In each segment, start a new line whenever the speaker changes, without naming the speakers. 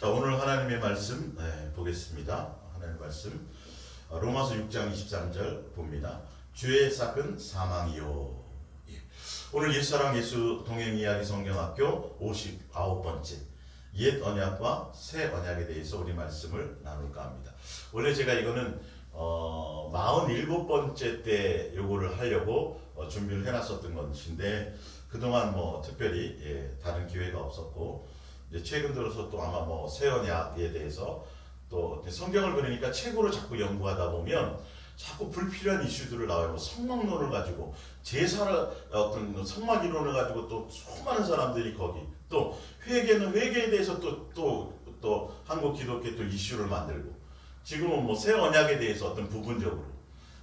자, 오늘 하나님의 말씀 보겠습니다. 하나님의 말씀 로마서 6장 23절 봅니다. 주의 삭은 사망이요. 예. 오늘 옛사랑 예수 동행 이야기 성경학교 59번째 옛 언약과 새 언약에 대해서 우리 말씀을 나눌까 합니다. 원래 제가 이거는 47번째 때 요거를 하려고 준비를 해놨었던 것인데 그동안 뭐 특별히 다른 기회가 없었고 이제 최근 들어서 또 아마 뭐 새 언약에 대해서 또 성경을 그러니까 책으로 자꾸 연구하다 보면 자꾸 불필요한 이슈들을 나와요. 뭐 성막론을 가지고 제사를 어떤 성막 이론을 가지고 또 수많은 사람들이 거기 또 회개는 회개에 대해서 또 한국 기독교 또 이슈를 만들고 지금은 뭐 새 언약에 대해서 어떤 부분적으로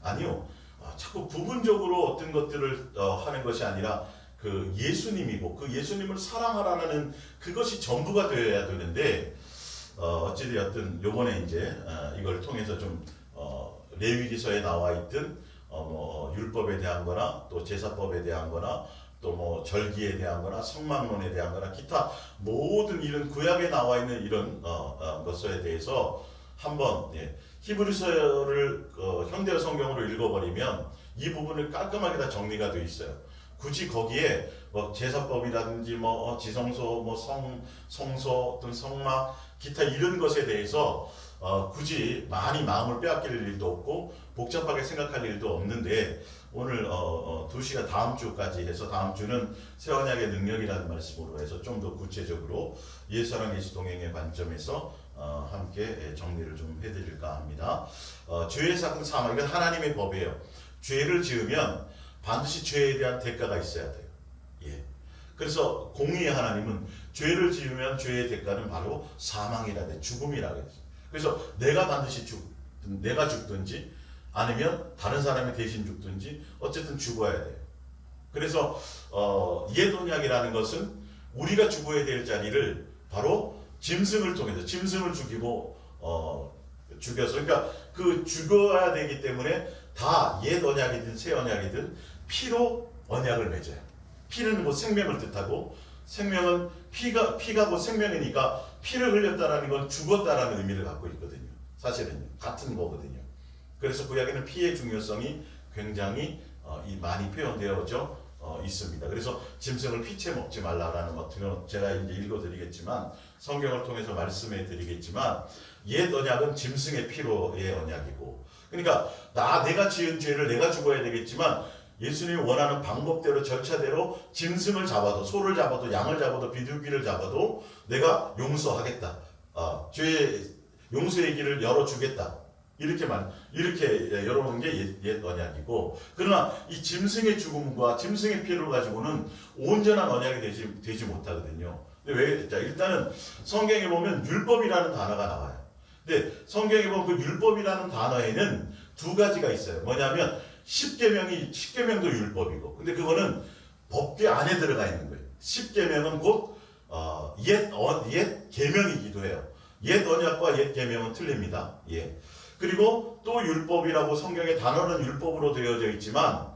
아니요 자꾸 부분적으로 어떤 것들을 하는 것이 아니라 그 예수님이고 그 예수님을 사랑하라는 그것이 전부가 되어야 되는데 어찌되었든 요번에 이제 이걸 통해서 좀 레위기서에 나와 있던 뭐 율법에 대한 거나 또 제사법에 대한 거나 또 뭐 절기에 대한 거나 성막론에 대한 거나 기타 모든 이런 구약에 나와 있는 이런 것에 대해서 한번 히브리서를 현대어 성경으로 읽어버리면 이 부분을 깔끔하게 다 정리가 되어 있어요. 굳이 거기에 뭐 제사법이라든지 뭐 지성소, 뭐 성소, 어떤 성막, 기타 이런 것에 대해서 굳이 많이 마음을 빼앗길 일도 없고 복잡하게 생각할 일도 없는데 오늘 2시간 다음 주까지 해서 다음 주는 새 언약의 능력이라는 말씀으로 해서 좀 더 구체적으로 옛사랑 예수 동행의 관점에서 함께 정리를 좀 해드릴까 합니다. 죄의 삭은 사망, 이건 하나님의 법이에요. 죄를 지으면 반드시 죄에 대한 대가가 있어야 돼요. 예. 그래서 공의의 하나님은 죄를 지으면 죄의 대가는 바로 사망이라 돼, 죽음이라고 했어요. 그래서 내가 반드시 내가 죽든지 아니면 다른 사람이 대신 죽든지 어쨌든 죽어야 돼요. 그래서 옛 언약이라는 것은 우리가 죽어야 될 자리를 바로 짐승을 통해서 짐승을 죽이고 죽여서 그러니까 그 죽어야 되기 때문에 다 옛 언약이든 새 언약이든 피로 언약을 맺어요. 피는 뭐 생명을 뜻하고 생명은 피가 곧 생명이니까 피를 흘렸다라는 건 죽었다라는 의미를 갖고 있거든요. 사실은요. 같은 거거든요. 그래서 구약에는 피의 중요성이 굉장히 많이 표현되어져 있습니다. 그래서 짐승을 피채 먹지 말라라는 것들은 제가 이제 읽어드리겠지만 성경을 통해서 말씀해 드리겠지만 옛 언약은 짐승의 피로의 언약이고 그러니까 내가 지은 죄를 내가 죽어야 되겠지만 예수님이 원하는 방법대로 절차대로 짐승을 잡아도 소를 잡아도 양을 잡아도 비둘기를 잡아도 내가 용서하겠다. 죄의 용서의 길을 열어주겠다. 이렇게 열어놓은 게 옛 언약이고 그러나 이 짐승의 죽음과 짐승의 피를 가지고는 온전한 언약이 되지 못하거든요. 근데 왜? 자, 일단은 성경에 보면 율법이라는 단어가 나와요. 근데 성경에 보면 그 율법이라는 단어에는 두 가지가 있어요. 뭐냐면 십계명도 율법이고 근데 그거는 법궤 안에 들어가 있는 거예요. 십계명은 곧 옛 계명이기도 해요. 옛 언약과 옛 계명은 틀립니다. 예. 그리고 또 율법이라고 성경의 단어는 율법으로 되어져 있지만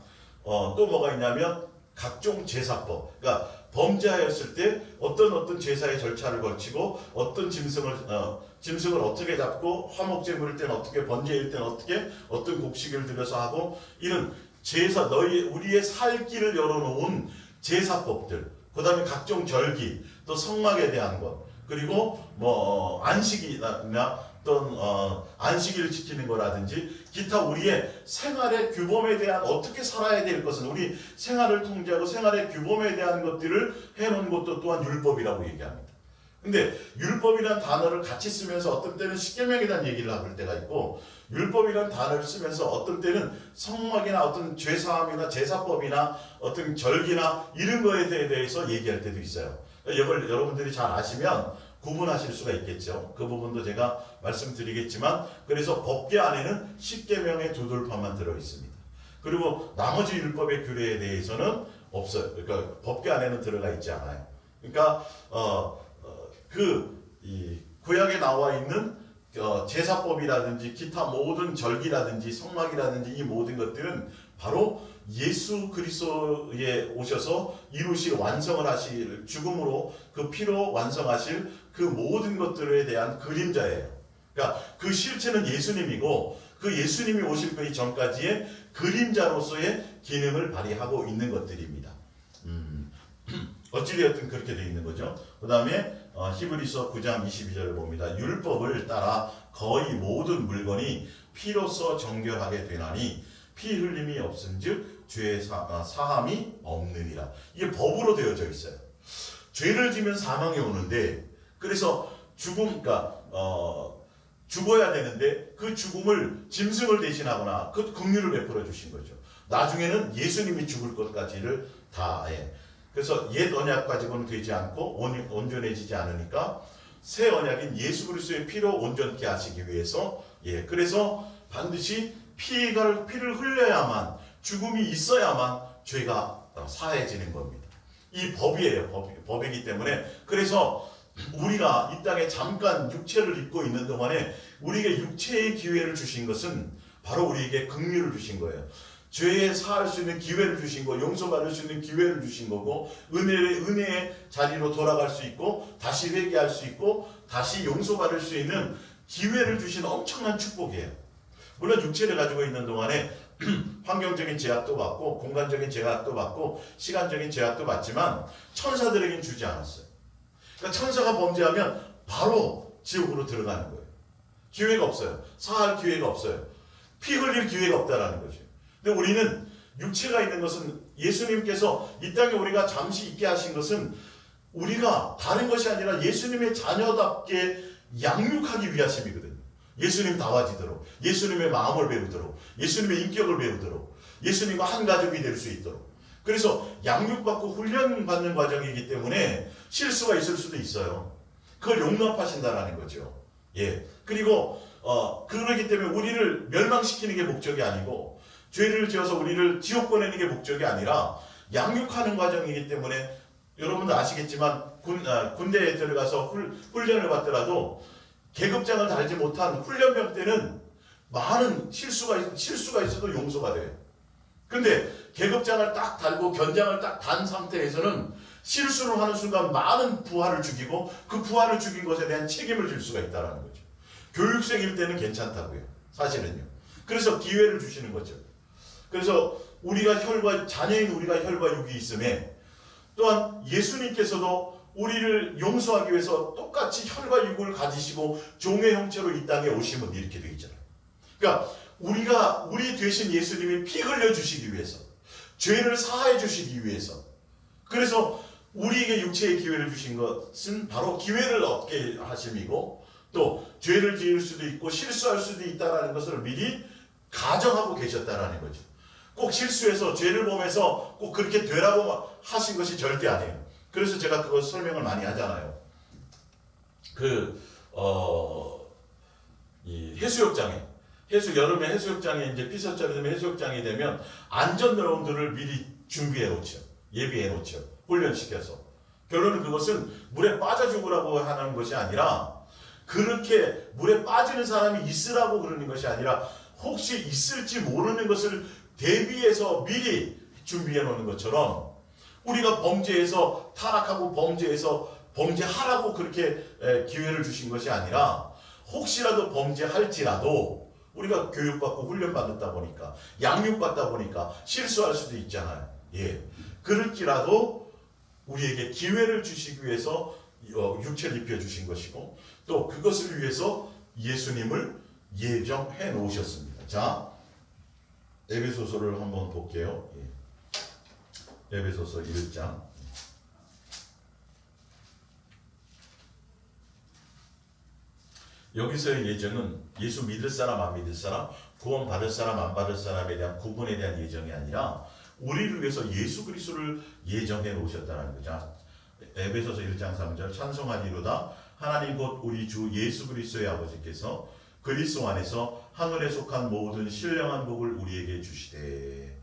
또 뭐가 있냐면 각종 제사법. 그러니까 범죄하였을 때 어떤 제사의 절차를 거치고 어떤 짐승을 어떻게 잡고 화목제물일 때는 어떻게 번제일 때는 어떻게 어떤 곡식을 들여서 하고 이런 제사 우리의 살 길을 열어놓은 제사법들 그 다음에 각종 절기 또 성막에 대한 것 그리고 뭐 안식이나 어떤 안식일을 지키는 거라든지 기타 우리의 생활의 규범에 대한 어떻게 살아야 될 것은 우리 생활을 통제하고 생활의 규범에 대한 것들을 해놓은 것도 또한 율법이라고 얘기합니다. 근데 율법이라는 단어를 같이 쓰면서 어떤 때는 십계명이라는 얘기를 할 때가 있고 율법이라는 단어를 쓰면서 어떤 때는 성막이나 어떤 죄사함이나 제사법이나 어떤 절기나 이런 거에 대해서 얘기할 때도 있어요. 이걸 여러분들이 잘 아시면 구분하실 수가 있겠죠. 그 부분도 제가 말씀드리겠지만 그래서 법궤 안에는 십계명의 두 돌판만 들어있습니다. 그리고 나머지 율법의 규례에 대해서는 없어요. 그러니까 법궤 안에는 들어가 있지 않아요. 그러니까 이 구약에 나와 있는 제사법이라든지 기타 모든 절기라든지 성막이라든지 이 모든 것들은 바로 예수 그리스도에 오셔서 이루실 완성을 하실 죽음으로 그 피로 완성하실 그 모든 것들에 대한 그림자예요. 그러니까 그 실체는 예수님이고 그 예수님이 오실 그 전까지의 그림자로서의 기능을 발휘하고 있는 것들입니다. 어찌되었든 그렇게 되어 있는 거죠. 그 다음에 히브리서 9장 22절을 봅니다. 율법을 따라 거의 모든 물건이 피로써 정결하게 되나니 피 흘림이 없은즉 죄의 사함이 없느니라. 이게 법으로 되어져 있어요. 죄를 지면 사망이 오는데 그래서 그러니까 죽어야 되는데 그 죽음을 짐승을 대신하거나 그 긍휼을 베풀어 주신 거죠. 나중에는 예수님이 죽을 것까지를 다 그래서 옛 언약 가지고는 되지 않고 온전해지지 않으니까 새 언약인 예수 그리스도의 피로 온전케 하시기 위해서 그래서 반드시 피를 흘려야만 죽음이 있어야만 죄가 사해지는 겁니다. 이 법이에요. 법이기 때문에 그래서 우리가 이 땅에 잠깐 육체를 입고 있는 동안에 우리에게 육체의 기회를 주신 것은 바로 우리에게 긍휼을 주신 거예요. 죄에 사할 수 있는 기회를 주신 거, 용서받을 수 있는 기회를 주신 거고 은혜의 자리로 돌아갈 수 있고 다시 회개할 수 있고 다시 용서받을 수 있는 기회를 주신 엄청난 축복이에요. 물론 육체를 가지고 있는 동안에 환경적인 제약도 받고 공간적인 제약도 받고 시간적인 제약도 받지만 천사들에겐 주지 않았어요. 그러니까 천사가 범죄하면 바로 지옥으로 들어가는 거예요. 기회가 없어요. 사할 기회가 없어요. 피 흘릴 기회가 없다라는 거죠. 근데 우리는 육체가 있는 것은 예수님께서 이 땅에 우리가 잠시 있게 하신 것은 우리가 다른 것이 아니라 예수님의 자녀답게 양육하기 위하심이거든요. 예수님 다와지도록, 예수님의 마음을 배우도록, 예수님의 인격을 배우도록, 예수님과 한 가족이 될 수 있도록. 그래서 양육받고 훈련받는 과정이기 때문에 실수가 있을 수도 있어요. 그걸 용납하신다라는 거죠. 그리고 그러기 때문에 우리를 멸망시키는 게 목적이 아니고 죄를 지어서 우리를 지옥 보내는 게 목적이 아니라 양육하는 과정이기 때문에 여러분도 아시겠지만 군대에 들어가서 훈련을 받더라도 계급장을 달지 못한 훈련병 때는 많은 실수가 있어도 용서가 돼요. 근데 계급장을 딱 달고 견장을 딱 단 상태에서는 실수를 하는 순간 많은 부하를 죽이고 그 부하를 죽인 것에 대한 책임을 질 수가 있다는 거죠. 교육생일 때는 괜찮다고요. 사실은요. 그래서 기회를 주시는 거죠. 그래서 자녀인 우리가 혈과 육이 있음에 또한 예수님께서도 우리를 용서하기 위해서 똑같이 혈과 육을 가지시고 종의 형체로 이 땅에 오심은 이렇게 되어 있잖아요. 그러니까 우리 되신 예수님이 피 흘려 주시기 위해서 죄를 사해 주시기 위해서 그래서 우리에게 육체의 기회를 주신 것은 바로 기회를 얻게 하심이고 또 죄를 지을 수도 있고 실수할 수도 있다는 것을 미리 가정하고 계셨다는 거죠. 꼭 실수해서 죄를 범해서 꼭 그렇게 되라고 하신 것이 절대 아니에요. 그래서 제가 그거 설명을 많이 하잖아요. 이 여름에 해수욕장에 이제 피서철이 되면 해수욕장이 되면 안전요원들을 미리 준비해 놓죠. 예비해 놓죠. 훈련시켜서. 결론은 그것은 물에 빠져 죽으라고 하는 것이 아니라 그렇게 물에 빠지는 사람이 있으라고 그러는 것이 아니라 혹시 있을지 모르는 것을 대비해서 미리 준비해 놓는 것처럼 우리가 범죄해서 타락하고 범죄하라고 그렇게 기회를 주신 것이 아니라 혹시라도 범죄할지라도 우리가 교육받고 훈련받았다 보니까 양육받다 보니까 실수할 수도 있잖아요. 그럴지라도 우리에게 기회를 주시기 위해서 육체를 입혀주신 것이고 또 그것을 위해서 예수님을 예정해 놓으셨습니다. 자, 에베소서를 한번 볼게요. 에베소서 1장. 여기서의 예정은 예수 믿을 사람 안 믿을 사람, 구원 받을 사람 안 받을 사람에 대한 구분에 대한 예정이 아니라 우리를 위해서 예수 그리스도를 예정해 놓으셨다는 거죠. 에베소서 1장 3절 찬송하리로다 하나님 곧 우리 주 예수 그리스도의 아버지께서 그리스도 안에서 하늘에 속한 모든 신령한 복을 우리에게 주시되.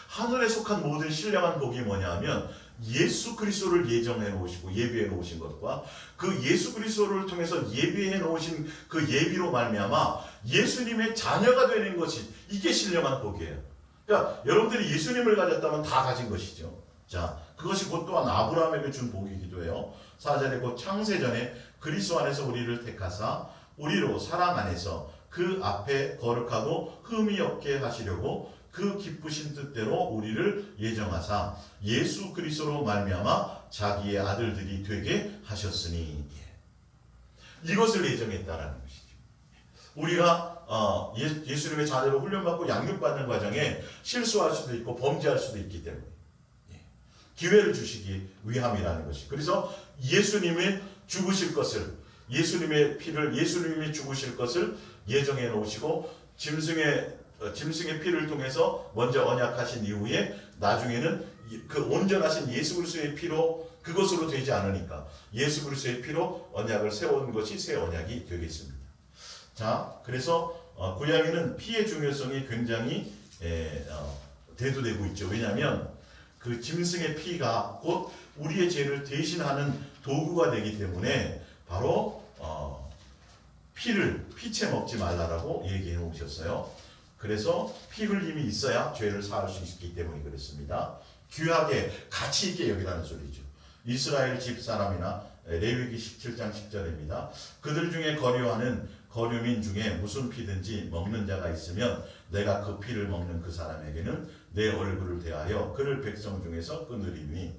하늘에 속한 모든 신령한 복이 뭐냐면 예수 그리스도를 예정해 놓으시고 예비해 놓으신 것과 그 예수 그리스도를 통해서 예비해 놓으신 그 예비로 말미암아 예수님의 자녀가 되는 것이 이게 신령한 복이에요. 그러니까 여러분들이 예수님을 가졌다면 다 가진 것이죠. 자, 그것이 곧 또한 아브라함에게 준 복이기도 해요. 4절에 곧 창세전에 그리스도 안에서 우리를 택하사 우리로 사랑 안에서 그 앞에 거룩하고 흠이 없게 하시려고 그 기쁘신 뜻대로 우리를 예정하사 예수 그리스도로 말미암아 자기의 아들들이 되게 하셨으니, 이것을 예정했다라는 것이죠. 우리가 예수님의 자녀로 훈련받고 양육받는 과정에 실수할 수도 있고 범죄할 수도 있기 때문에 기회를 주시기 위함이라는 것이. 그래서 예수님이 죽으실 것을, 예수님의 피를, 예수님이 죽으실 것을 예정해 놓으시고 짐승의 피를 통해서 먼저 언약하신 이후에 나중에는 그 온전하신 예수 그리스도의 피로, 그것으로 되지 않으니까 예수 그리스도의 피로 언약을 세운 것이 새 언약이 되겠습니다. 자, 그래서 구약에는 피의 중요성이 굉장히 대두되고 있죠. 왜냐하면 그 짐승의 피가 곧 우리의 죄를 대신하는 도구가 되기 때문에 바로 피를 피채 먹지 말라라고 얘기해 놓으셨어요. 그래서 피 흘림이 있어야 죄를 사할 수 있기 때문에 그렇습니다. 귀하게 가치 있게 여기라는 소리죠. 이스라엘 집사람이나 레위기 17장 10절입니다. 그들 중에 거류하는 거류민 중에 무슨 피든지 먹는 자가 있으면 내가 그 피를 먹는 그 사람에게는 내 얼굴을 대하여 그를 백성 중에서 끊으리니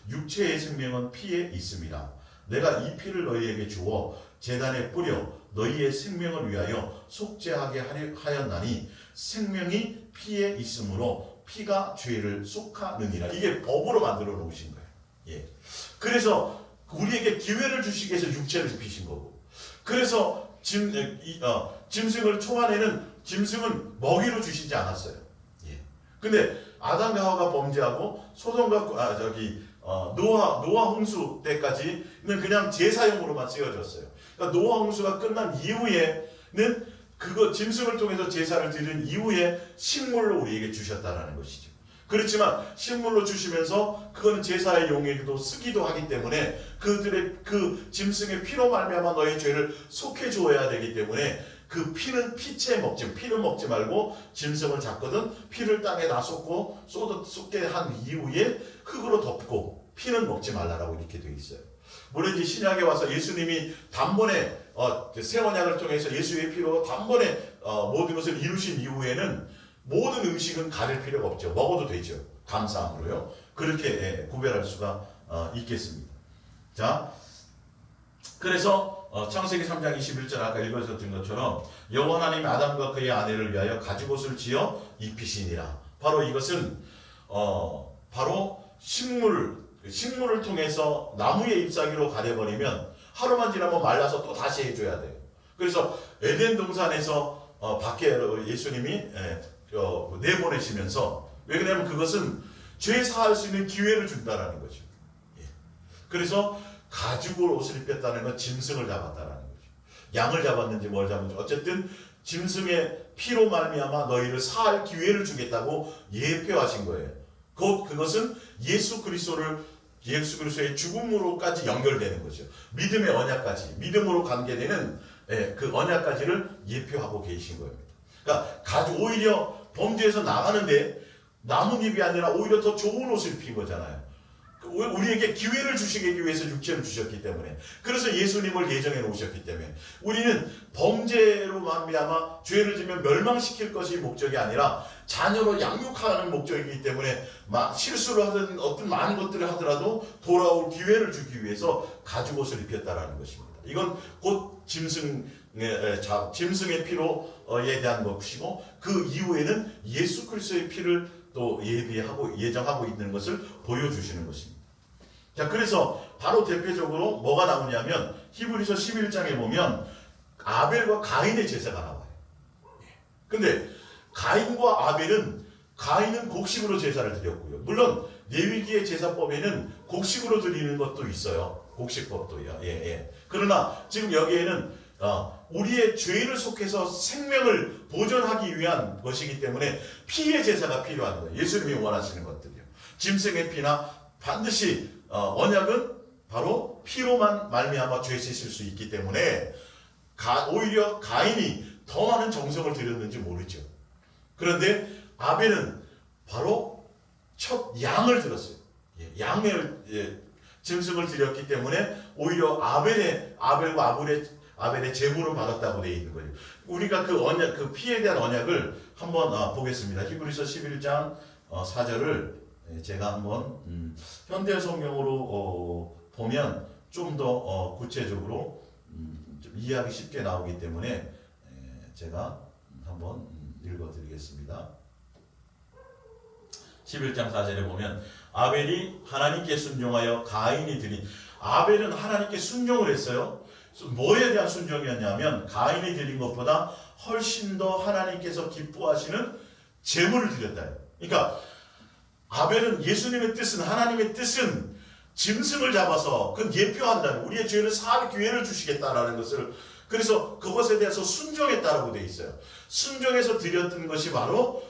육체의 생명은 피에 있음이라. 내가 이 피를 너희에게 주어 제단에 뿌려 너희의 생명을 위하여 속죄하게 하였나니 생명이 피에 있으므로 피가 죄를 속하느니라. 이게 법으로 만들어 놓으신 거예요. 예. 그래서 우리에게 기회를 주시기 위해서 육체를 피신 거고, 그래서 짐승을 초안에는 짐승은 먹이로 주시지 않았어요. 예. 근데 아담과 하와가 범죄하고 소돔과 노아 홍수 때까지는 그냥 제사용으로만 쓰여졌어요. 그러니까 노아 홍수가 끝난 이후에는 그거 짐승을 통해서 제사를 드린 이후에 식물로 우리에게 주셨다라는 것이죠. 그렇지만 식물로 주시면서 그거는 제사의 용에도 쓰기도 하기 때문에 그들의 그 짐승의 피로 말미암아 너의 죄를 속해 주어야 되기 때문에 그 피는 피채 먹지, 피는 먹지 말고 짐승을 잡거든 피를 땅에 다 쏟게 한 이후에 흙으로 덮고 피는 먹지 말라라고 이렇게 되어 있어요. 물론 이제 신약에 와서 예수님이 단번에 새 언약을 통해서 예수의 피로 단번에 모든 것을 이루신 이후에는 모든 음식은 가릴 필요가 없죠. 먹어도 되죠. 감사함으로요. 그렇게 구별할 수가 있겠습니다. 자, 그래서 창세기 3장 21절 아까 읽어줬던 것처럼 여호와 하나님이 아담과 그의 아내를 위하여 가죽옷을 지어 입히시니라. 바로 이것은 바로 식물을 통해서 나무의 잎사귀로 가려버리면 하루만 지나면 말라서 또 다시 해줘야 돼요. 그래서 에덴 동산에서 밖에 예수님이 내보내시면서, 왜 그러냐면 그것은 죄 사할 수 있는 기회를 준다라는 거죠. 예. 그래서 가죽을 옷을 입혔다는 건 짐승을 잡았다라는 거죠. 양을 잡았는지 뭘 잡았는지 어쨌든 짐승의 피로 말미암아 너희를 사할 기회를 주겠다고 예표하신 거예요. 그것은 예수 그리스도의 죽음으로까지 연결되는 거죠. 믿음의 언약까지, 믿음으로 관계되는 그 언약까지를 예표하고 계신 겁니다. 그러니까 오히려 범죄에서 나가는데 나뭇잎이 아니라 오히려 더 좋은 옷을 입힌 거잖아요. 우리에게 기회를 주시기 위해서 육체를 주셨기 때문에, 그래서 예수님을 예정해 놓으셨기 때문에 우리는 범죄로 말미암아 죄를 지면 멸망시킬 것이 목적이 아니라 자녀로 양육하는 목적이기 때문에 실수를 하든 어떤 많은 것들을 하더라도 돌아올 기회를 주기 위해서 가죽옷을 입혔다라는 것입니다. 이건 곧 짐승의 피로에 대한 것이고, 그 이후에는 예수 그리스도의 피를 또 예정하고 있는 것을 보여주시는 것입니다. 자, 그래서 바로 대표적으로 뭐가 나오냐면 히브리서 11장에 보면 아벨과 가인의 제사가 나와요. 근데 가인은 곡식으로 제사를 드렸고요. 물론 레위기의 제사법에는 곡식으로 드리는 것도 있어요. 곡식법도요. 그러나 지금 여기에는 우리의 죄를 속해서 생명을 보존하기 위한 것이기 때문에 피의 제사가 필요한 거예요. 예수님이 원하시는 것들이요. 짐승의 피나 반드시 언약은 바로 피로만 말미암아 죄 씻을 수 있기 때문에 오히려 가인이 더 많은 정성을 들였는지 모르죠. 그런데 아벨은 바로 첫 양을 들었어요. 양을 짐승을 드렸기 때문에 오히려 아벨과 아벨의 제물을 받았다고 되어 있는 거예요. 우리가 그 언약, 그 피에 대한 언약을 한번 보겠습니다. 히브리서 11장 4절을 제가 한번 현대 성경으로 보면 좀 더 구체적으로 좀 이해하기 쉽게 나오기 때문에 제가 한번 읽어드리겠습니다. 11장 4절에 보면 아벨이 하나님께 순종하여 가인이 드린, 아벨은 하나님께 순종을 했어요. 뭐에 대한 순종이었냐면 가인이 드린 것보다 훨씬 더 하나님께서 기뻐하시는 제물을 드렸다. 그러니까 아벨은 예수님의 뜻은, 하나님의 뜻은 짐승을 잡아서 그건 예표한다는, 우리의 죄를 사할 기회를 주시겠다라는 것을, 그래서 그것에 대해서 순종했다라고 되어 있어요. 순종해서 드렸던 것이 바로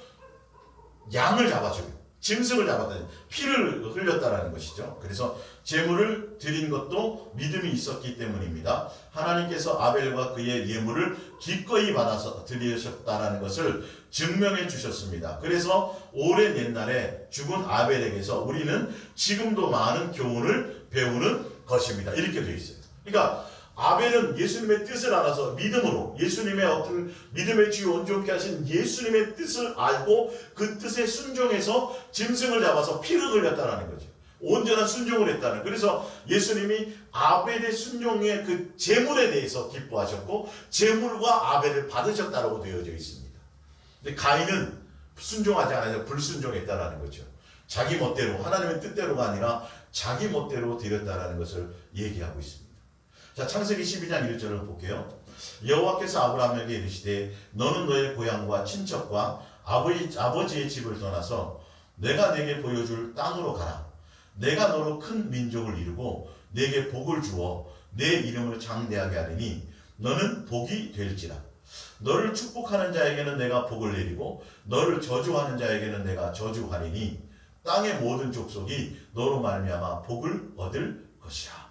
양을 잡아주고 짐승을 잡았다니 피를 흘렸다라는 것이죠. 그래서 제물을 드린 것도 믿음이 있었기 때문입니다. 하나님께서 아벨과 그의 예물을 기꺼이 받아서 드리셨다라는 것을 증명해 주셨습니다. 그래서 오랜 옛날에 죽은 아벨에게서 우리는 지금도 많은 교훈을 배우는 것입니다. 이렇게 되어 있어요. 그러니까 아벨은 예수님의 뜻을 알아서 믿음으로, 예수님의 어떤 믿음의 주요 온전케 하신 예수님의 뜻을 알고 그 뜻에 순종해서 짐승을 잡아서 피를 흘렸다는 거죠. 온전한 순종을 했다는. 그래서 예수님이 아벨의 순종의 그 제물에 대해서 기뻐하셨고 제물과 아벨을 받으셨다고 되어져 있습니다. 근데 가인은 순종하지 않아서 불순종했다는 거죠. 자기 멋대로, 하나님의 뜻대로가 아니라 자기 멋대로 드렸다는 것을 얘기하고 있습니다. 자, 창세기 12장 1절을 볼게요. 여호와께서 아브라함에게 이르시되 너는 너의 고향과 친척과 아버지의 집을 떠나서 내가 내게 보여줄 땅으로 가라. 내가 너로 큰 민족을 이루고 내게 복을 주어 내 이름을 장대하게 하리니 너는 복이 될지라. 너를 축복하는 자에게는 내가 복을 내리고 너를 저주하는 자에게는 내가 저주하리니 땅의 모든 족속이 너로 말미암아 복을 얻을 것이라.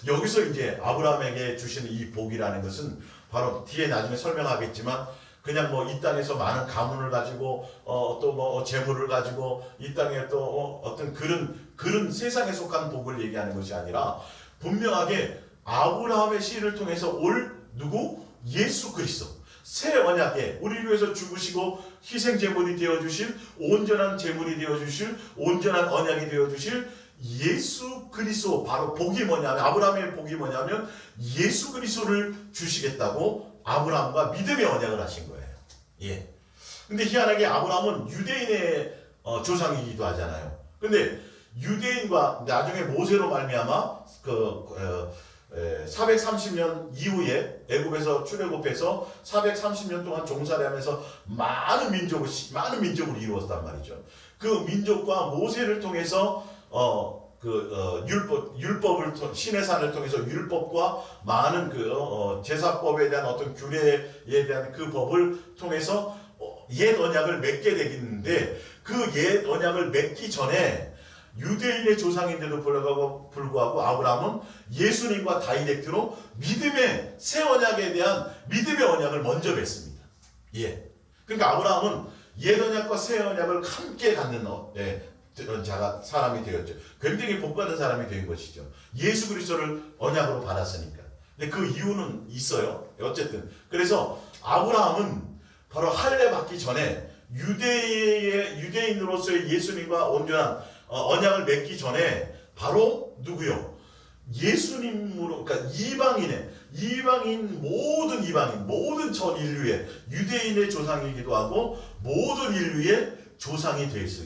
여기서 이제 아브라함에게 주시는 이 복이라는 것은 바로 뒤에 나중에 설명하겠지만 그냥 뭐 이 땅에서 많은 가문을 가지고 또 뭐 재물을 가지고 이 땅에 또 어떤 그런 세상에 속한 복을 얘기하는 것이 아니라 분명하게 아브라함의 씨를 통해서 올 누구? 예수 그리스도. 새 언약에 우리를 위해서 죽으시고 희생 제물이 되어 주실, 온전한 제물이 되어 주실, 온전한 언약이 되어 주실 예수 그리스도. 바로 복이 뭐냐면, 아브라함의 복이 뭐냐면 예수 그리스도를 주시겠다고 아브라함과 믿음의 언약을 하신 거예요. 예. 근데 희한하게 아브라함은 유대인의 조상이기도 하잖아요. 근데 유대인과 나중에 모세로 말미암아 430년 이후에 애굽에서 출애굽해서 430년 동안 종살이 하면서 많은 민족을 이루었단 말이죠. 그 민족과 모세를 통해서 율법을 신의 산을 통해서 율법과 많은 제사법에 대한 어떤 규례에 대한 그 법을 통해서 옛 언약을 맺게 되겠는데, 그 옛 언약을 맺기 전에 유대인의 조상인데도 불구하고 아브라함은 예수님과 다이렉트로 믿음의 새 언약에 대한 믿음의 언약을 먼저 맺습니다. 예. 그러니까 아브라함은 옛 언약과 새 언약을 함께 갖는 사람이 되었죠. 굉장히 복받은 사람이 된 것이죠. 예수 그리스도를 언약으로 받았으니까. 근데 그 이유는 있어요. 어쨌든 그래서 아브라함은 바로 할례 받기 전에 유대인으로서의 예수님과 온전한 언약을 맺기 전에 바로 누구요? 예수님으로, 그러니까 모든 전 인류의 유대인의 조상이기도 하고 모든 인류의 조상이 될 수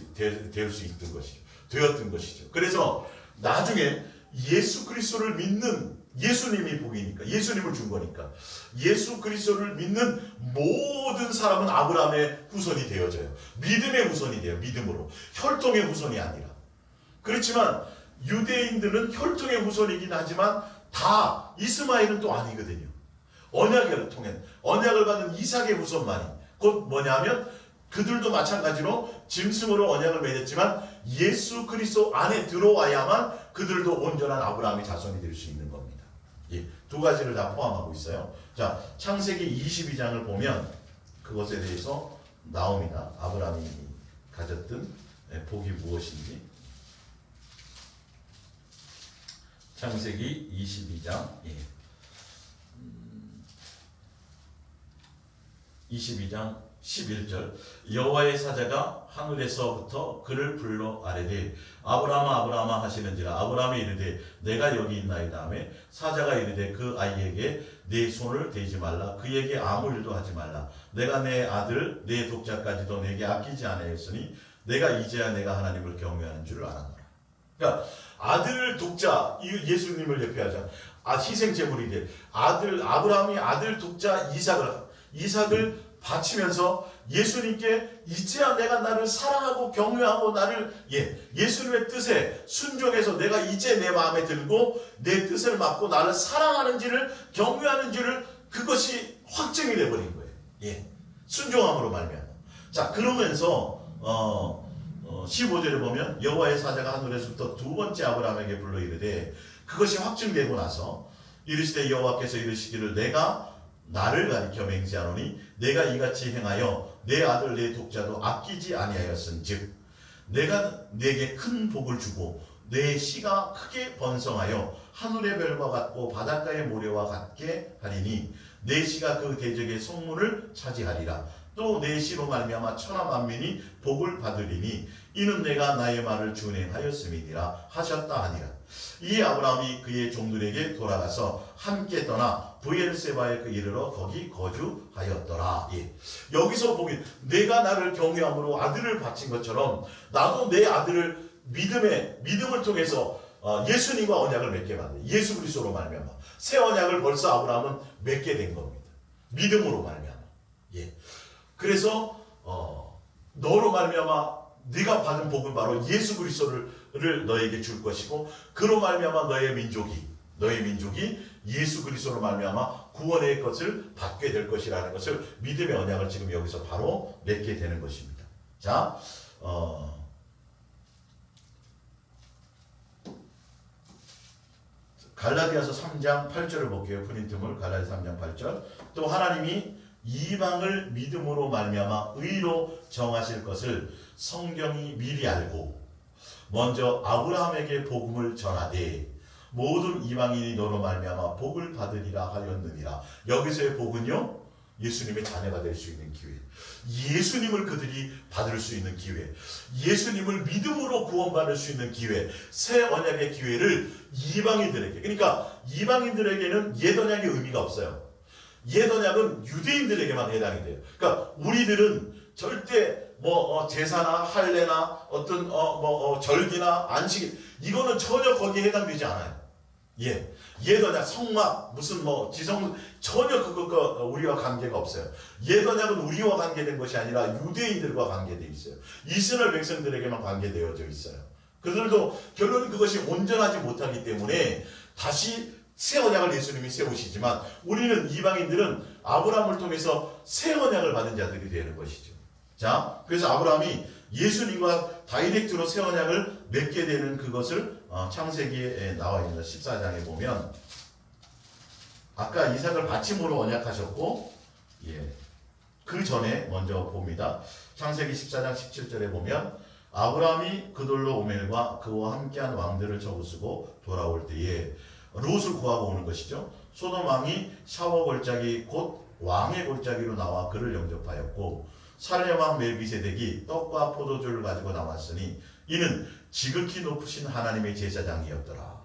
있던 것이죠. 되었던 것이죠. 그래서 나중에 예수 그리스도를 믿는, 예수님이 복이니까, 예수님을 준 거니까 예수 그리스도를 믿는 모든 사람은 아브라함의 후손이 되어져요. 믿음의 후손이 돼요. 믿음으로. 혈통의 후손이 아니라. 그렇지만 유대인들은 혈통의 후손이긴 하지만 다 이스마엘은 또 아니거든요. 언약을 통해 언약을 받은 이삭의 후손만이, 곧 뭐냐면 그들도 마찬가지로 짐승으로 언약을 맺었지만 예수 그리스도 안에 들어와야만 그들도 온전한 아브라함의 자손이 될 수 있는 겁니다. 예, 두 가지를 다 포함하고 있어요. 자, 창세기 22장을 보면 그것에 대해서 나옵니다. 아브라함이 가졌던 복이 무엇인지. 창세기 22장 22장 11절 여호와의 사자가 하늘에서부터 그를 불러 아뢰되 아브라함아 아브라함아 하시는지라 아브라함이 이르되 내가 여기 있나이다 하며 사자가 이르되 그 아이에게 내 손을 대지 말라 그에게 아무 일도 하지 말라 내가 내 아들 내 독자까지도 내게 아끼지 아니하였으니 내가 이제야 내가 하나님을 경외하는 줄을 알았노라. 그러니까 아들 독자 예수님을 대표하자 희생 제물이 돼 아들 아브라함이 아들 독자 이삭을 바치면서 예수님께 이제야 내가 나를 사랑하고 경외하고 나를 예수님의 뜻에 순종해서 내가 이제 내 마음에 들고 내 뜻을 맡고 나를 사랑하는지를 경외하는지를 그것이 확증이 되어버린 거예요. 순종함으로 말미암아. 자 그러면서 15절에 보면 여호와의 사자가 하늘에서부터 두 번째 아브라함에게 불러 이르되 그것이 확증되고 나서 이르시되 여호와께서 이르시기를 내가 나를 가리켜 맹세하노니 내가 이같이 행하여 내 아들 내 독자도 아끼지 아니하였은즉 내가 내게 큰 복을 주고 내 씨가 크게 번성하여 하늘의 별과 같고 바닷가의 모래와 같게 하리니 내 씨가 그 대적의 성문을 차지하리라. 또 내 씨로 말미암아 천하 만민이 복을 받으리니 이는 내가 나의 말을 준행하였음이니라 하셨다 하니라. 이 아브라함이 그의 종들에게 돌아가서 함께 떠나 브엘세바에 이르러 거기 거주하였더라. 여기서 보면 내가 나를 경외함으로 아들을 바친 것처럼 나도 내 아들을 믿음을 통해서 예수님과 언약을 맺게 만든 예수 그리스도로 말미암아 새 언약을 벌써 아브라함은 맺게 된 겁니다. 믿음으로 말미암아. 그래서 너로 말미암아 네가 받은 복은 바로 예수 그리스도를 너에게 줄 것이고 그로 말미암아 너의 민족이 예수 그리스도로 말미암아 구원의 것을 받게 될 것이라는 것을 믿음의 언약을 지금 여기서 바로 맺게 되는 것입니다. 자, 갈라디아서 3장 8절을 볼게요. 프린트물 갈라디아 3장 8절. 또 하나님이 이방을 믿음으로 말미암아 의로 정하실 것을 성경이 미리 알고 먼저 아브라함에게 복음을 전하되 모든 이방인이 너로 말미암아 복을 받으리라 하였느니라. 여기서의 복은요, 예수님의 자녀가 될 수 있는 기회, 예수님을 그들이 받을 수 있는 기회, 예수님을 믿음으로 구원받을 수 있는 기회, 새 언약의 기회를 이방인들에게, 그러니까 이방인들에게는 옛 언약의 의미가 없어요. 옛 언약은 유대인들에게만 해당이 돼요. 그러니까 우리들은 절대 제사나 할례나 어떤 절기나 안식 이거는 전혀 거기에 해당되지 않아요. 옛 언약 성막 무슨 지성 전혀 그것과 우리와 관계가 없어요. 옛 언약은 우리와 관계된 것이 아니라 유대인들과 관계되어 있어요. 이스라엘 백성들에게만 관계되어져 있어요. 그들도 결론은 그것이 온전하지 못하기 때문에 다시 새 언약을 예수님이 세우시지만 우리는 이방인들은 아브라함을 통해서 새 언약을 받은 자들이 되는 것이죠. 자, 그래서 아브라함이 예수님과 다이렉트로 새 언약을 맺게 되는 그것을 창세기에 나와 있는 14장에 보면 아까 이삭을 바침으로 언약하셨고 그 전에 먼저 봅니다. 창세기 14장 17절에 보면 아브라함이 그돌로 오멜과 그와 함께한 왕들을 저부수고 돌아올 때에 롯을 구하고 오는 것이죠. 소돔 왕이 샤워 골짜기 곧 왕의 골짜기로 나와 그를 영접하였고 살렘 왕 멜기세덱이 떡과 포도주를 가지고 나왔으니 이는 지극히 높으신 하나님의 제사장이었더라.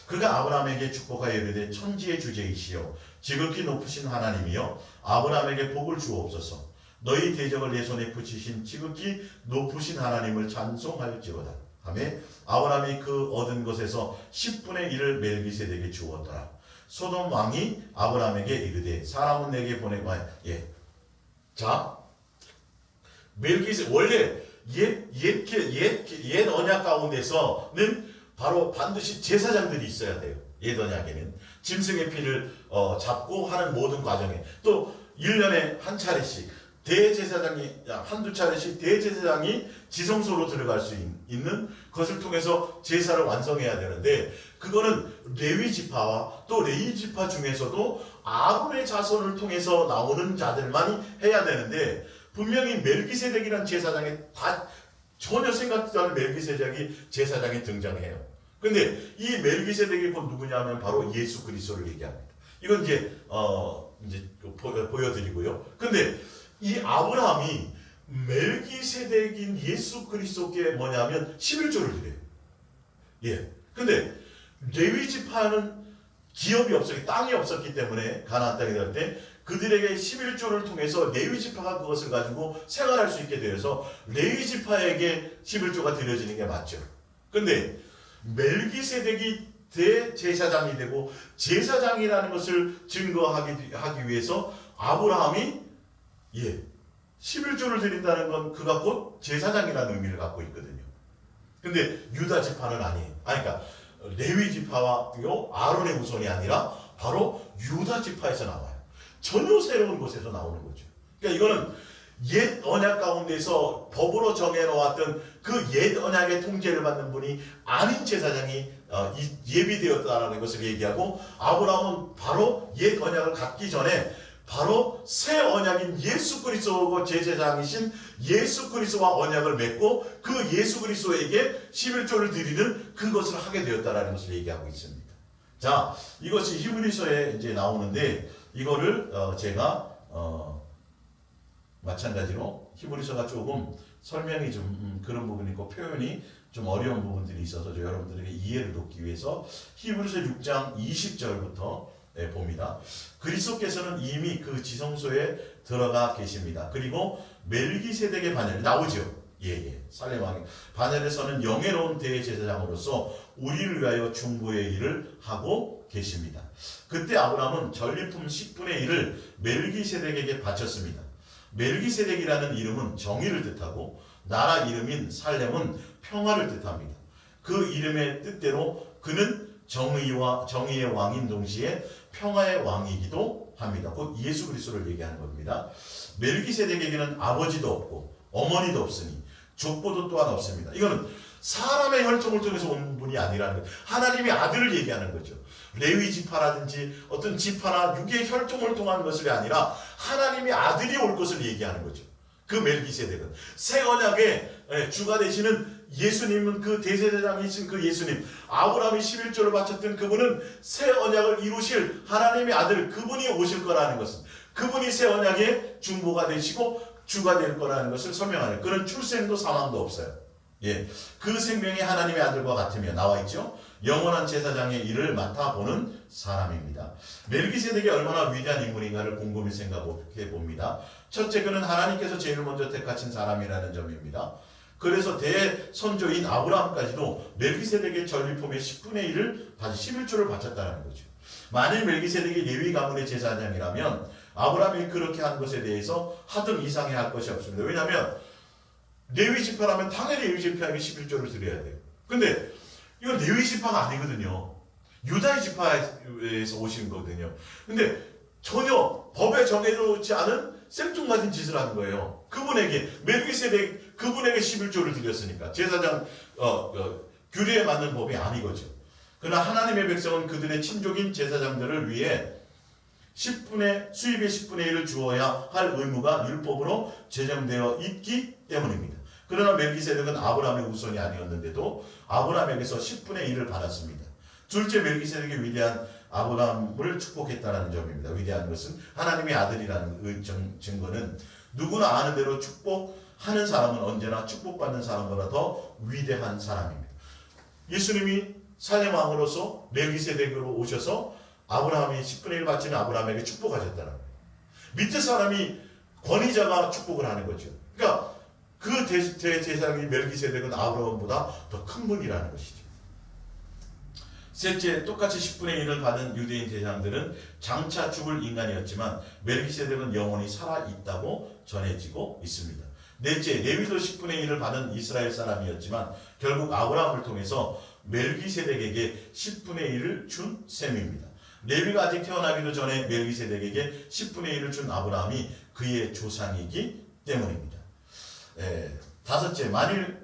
그가 아브라함에게 축복하여 이르되 천지의 주제이시여 지극히 높으신 하나님이여 아브라함에게 복을 주옵소서. 너희 대적을 내 손에 붙이신 지극히 높으신 하나님을 찬송할지로다 하며 아브라함이 그 얻은 것에서 10분의 1을 멜기세덱에게 주었더라. 소돔 왕이 아브라함에게 이르되 사람은 내게 보내고 자, 멜기세덱 원래 옛 언약 가운데서는 바로 반드시 제사장들이 있어야 돼요. 옛 언약에는 짐승의 피를 잡고 하는 모든 과정에 또 1년에 한 차례씩 대제사장이 한두 차례씩 대제사장이 지성소로 들어갈 수 있는 것을 통해서 제사를 완성해야 되는데 그거는 레위 지파와 또 레위 지파 중에서도 아론의 자손을 통해서 나오는 자들만이 해야 되는데 분명히 멜기세덱이라는 제사장이 다 전혀 생각지도 않은 멜기세덱이 제사장이 등장해요. 근데 이 멜기세덱이 곧 누구냐면 바로 예수 그리스도를 얘기합니다. 이건 이제 보여드리고요. 근데 이 아브라함이 멜기세덱인 예수 그리스도께 뭐냐면 11조를 드려요. 예. 근데 레위 지파는 기업이 없었기, 땅이 없었기 때문에 가나안 땅에 들어갈 때 그들에게 11조를 통해서 레위 지파가 그것을 가지고 생활할 수 있게 되어서 레위 지파에게 11조가 드려지는 게 맞죠. 근데 멜기세덱이 대제사장이 되고 제사장이라는 것을 증거하기 위해서 아브라함이 11조를 드린다는 건 그가 곧 제사장이라는 의미를 갖고 있거든요. 근데 유다 지파는 아니에요. 그러니까 레위 지파와 아론의 후손이 아니라 바로 유다 지파에서 나와요. 전혀 새로운 곳에서 나오는 거죠. 그러니까 이거는 옛 언약 가운데서 법으로 정해놓았던 그 옛 언약의 통제를 받는 분이 아닌 제사장이 예비되었다라는 것을 얘기하고, 아브라함은 바로 옛 언약을 갖기 전에 바로 새 언약인 예수 그리스도가 제사장이신 예수 그리스도와 언약을 맺고 그 예수 그리스도에게 11조를 드리는 그것을 하게 되었다라는 것을 얘기하고 있습니다. 자, 이것이 히브리서에 이제 나오는데 이거를 제가 마찬가지로 히브리서가 조금 설명이 좀 그런 부분이 있고 표현이 좀 어려운 부분들이 있어서 여러분들에게 이해를 돕기 위해서 히브리서 6장 20절부터 봅니다. 그리스도께서는 이미 그 지성소에 들어가 계십니다. 그리고 멜기세덱의 반열에 나오죠. 살렘 왕의 반열에서는 영예로운 대제사장으로서 우리를 위하여 중보의 일을 하고 계십니다. 그때 아브라함은 전리품 10분의 1을 멜기세덱에게 바쳤습니다. 멜기세덱이라는 이름은 정의를 뜻하고 나라 이름인 살렘은 평화를 뜻합니다. 그 이름의 뜻대로 그는 정의의 왕인 동시에 평화의 왕이기도 합니다. 곧 예수 그리스도를 얘기하는 겁니다. 멜기세덱에게는 아버지도 없고 어머니도 없으니 족보도 또한 없습니다. 이거는 사람의 혈통을 통해서 온 분이 아니라는 거예요. 하나님의 아들을 얘기하는 거죠. 레위 지파라든지 어떤 지파나 육의 혈통을 통한 것이 아니라 하나님의 아들이 올 것을 얘기하는 거죠. 그 멜기세덱은 새 언약의 주가 되시는 예수님은 그 대제사장이신 그 예수님, 아브라함이 11조를 바쳤던 그분은 새 언약을 이루실 하나님의 아들, 그분이 오실 거라는 것은, 그분이 새 언약의 중보가 되시고 주가 될 거라는 것을 설명하는, 그런 출생도 사망도 없어요. 그 생명이 하나님의 아들과 같으며 나와 있죠. 영원한 제사장의 일을 맡아보는 사람입니다. 멜기세덱이 얼마나 위대한 인물인가를 곰곰이 생각해 봅니다. 첫째, 그는 하나님께서 제일 먼저 택하신 사람이라는 점입니다. 그래서 대선조인 아브라함까지도 멜기세덱의 전리품의 10분의 1을 11조를 바쳤다는 거죠. 만일 멜기세덱이 레위 가문의 제사장이라면 아브라함이 그렇게 한 것에 대해서 하등 이상해 할 것이 없습니다. 왜냐하면 레위 지파라면 당연히 레위 지파에게 11조를 드려야 돼요. 근데 이건 레위 지파가 아니거든요. 유다의 지파에서 오신 거거든요. 근데 전혀 법에 정해놓지 않은 생뚱맞은 짓을 하는 거예요. 그분에게 멜기세덱 그분에게 11조를 드렸으니까 제사장 규례에 맞는 법이 아니거죠. 그러나 하나님의 백성은 그들의 친족인 제사장들을 위해 수입의 10분의 1을 주어야 할 의무가 율법으로 제정되어 있기 때문입니다. 그러나 멜기세덱은 아브라함의 후손이 아니었는데도 아브라함에게서 10분의 1을 받았습니다. 둘째, 멜기세덱의 위대한 아브라함을 축복했다는 점입니다. 위대한 것은 하나님의 아들이라는 증거는 누구나 아는 대로 축복하는 사람은 언제나 축복받는 사람보다 더 위대한 사람입니다. 예수님이 살렘 왕으로서 멜기세덱으로 오셔서 아브라함이 10분의 1 바치는 아브라함에게 축복하셨다는 거예요. 밑에 사람이 권위자가 축복을 하는 거죠. 그러니까 그 대제사장인 멜기세덱은 아브라함보다 더 큰 분이라는 것이죠. 셋째, 똑같이 10분의 1을 받은 유대인 제사장들은 장차 죽을 인간이었지만 멜기세덱은 영원히 살아있다고 전해지고 있습니다. 넷째, 레위도 10분의 1을 받은 이스라엘 사람이었지만 결국 아브라함을 통해서 멜기세덱에게 10분의 1을 준 셈입니다. 레위가 아직 태어나기도 전에 멜기세덱에게 10분의 1을 준 아브라함이 그의 조상이기 때문입니다. 다섯째, 만일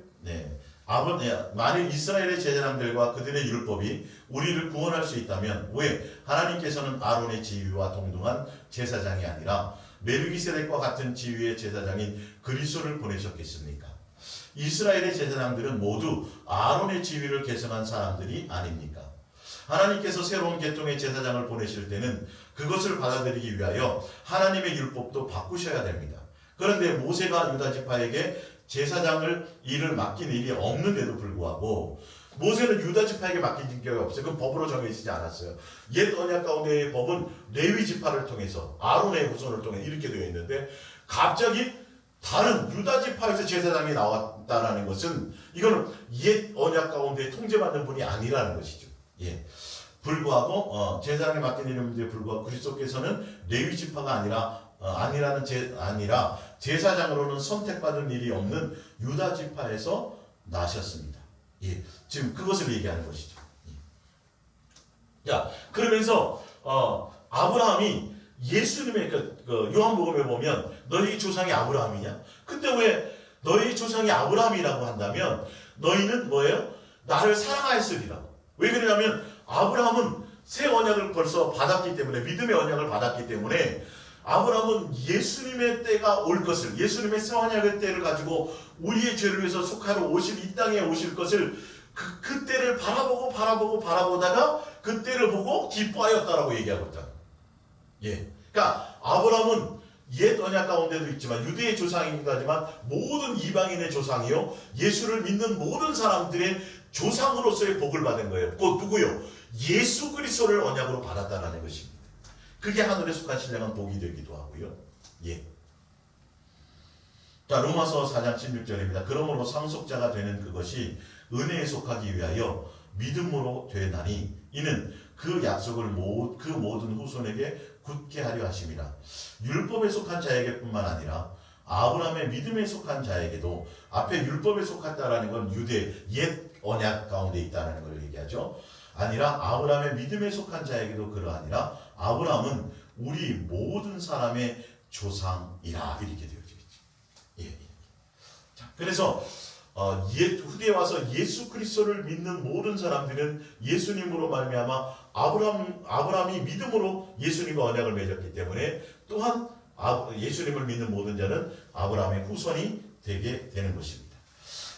이스라엘의 제사장들과 그들의 율법이 우리를 구원할 수 있다면 왜 하나님께서는 아론의 지위와 동등한 제사장이 아니라 멜기세덱과 같은 지위의 제사장인 그리스도를 보내셨겠습니까? 이스라엘의 제사장들은 모두 아론의 지위를 계승한 사람들이 아닙니까? 하나님께서 새로운 계통의 제사장을 보내실 때는 그것을 받아들이기 위하여 하나님의 율법도 바꾸셔야 됩니다. 그런데 모세가 유다 지파에게 제사장을 일을 맡긴 일이 없는데도 불구하고 모세는 유다 지파에게 맡긴 게 없어요. 그건 법으로 정해지지 않았어요. 옛 언약 가운데의 법은 레위 지파를 통해서 아론의 후손을 통해 이렇게 되어 있는데 갑자기 다른 유다 지파에서 제사장이 나왔다라는 것은 이거는 옛 언약 가운데 통제받는 분이 아니라는 것이죠. 예. 불구하고 제사장에 맡긴 일임에도 불구하고 그리스도께서는 레위 지파가 아니라 제사장으로는 선택받은 일이 없는 유다 지파에서 나셨습니다. 예. 지금 그것을 얘기하는 것이죠. 예. 자, 그러면서 아브라함이 예수님의 그 요한복음에 보면 너희 조상이 아브라함이냐? 근데 왜 너희 조상이 아브라함이라고 한다면 너희는 뭐예요? 나를 사랑하였으리라. 왜 그러냐면 아브라함은 새 언약을 벌써 받았기 때문에 믿음의 언약을 받았기 때문에 아브라함은 예수님의 때가 올 것을 예수님의 새 언약의 때를 가지고 우리의 죄를 위해서 속하러 오실 이 땅에 오실 것을 그 때를 바라보다가 그 때를 보고 기뻐하였다라고 얘기하고 있다. 예. 그러니까 아브라함은 옛 언약 가운데도 있지만 유대의 조상이긴 하지만 모든 이방인의 조상이요 예수를 믿는 모든 사람들의 조상으로서의 복을 받은 거예요. 곧 누구요? 예수 그리스도를 언약으로 받았다는 것입니다. 그게 하늘에 속한 신령한 복이 되기도 하고요. 예. 자, 로마서 4장 16절입니다. 그러므로 상속자가 되는 그것이 은혜에 속하기 위하여 믿음으로 되나니 이는 그 약속을 그 모든 후손에게 굳게 하려 하심이라. 율법에 속한 자에게뿐만 아니라 아브라함의 믿음에 속한 자에게도 앞에 율법에 속했다라는 건 유대 옛 언약 가운데 있다는 걸 얘기하죠. 아니라 아브라함의 믿음에 속한 자에게도 그러하니라. 아브라함은 우리 모든 사람의 조상이라 이렇게 되어져 있죠. 예. 자, 그래서 후대에 와서 예수 그리스도를 믿는 모든 사람들은 예수님으로 말미암아 아브라함이 믿음으로 예수님과 언약을 맺었기 때문에 또한 예수님을 믿는 모든 자는 아브라함의 후손이 되게 되는 것입니다.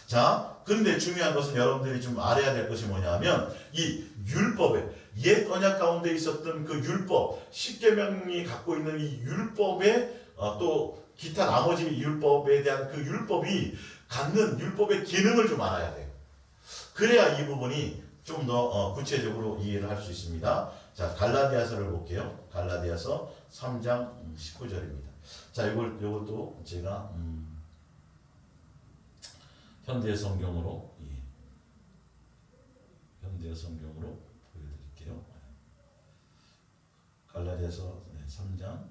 자, 그런데 중요한 것은 여러분들이 좀 알아야 될 것이 뭐냐면 이 율법에 옛 언약 가운데 있었던 그 율법, 십계명이 갖고 있는 이 율법에 또 기타 나머지 율법에 대한 그 율법이 갖는 율법의 기능을 좀 알아야 돼요. 그래야 이 부분이 좀 더 구체적으로 이해를 할 수 있습니다. 자, 갈라디아서를 볼게요. 갈라디아서 3장 19절입니다. 자, 요것도 제가 현대 성경으로 보여드릴게요. 갈라디아서 3장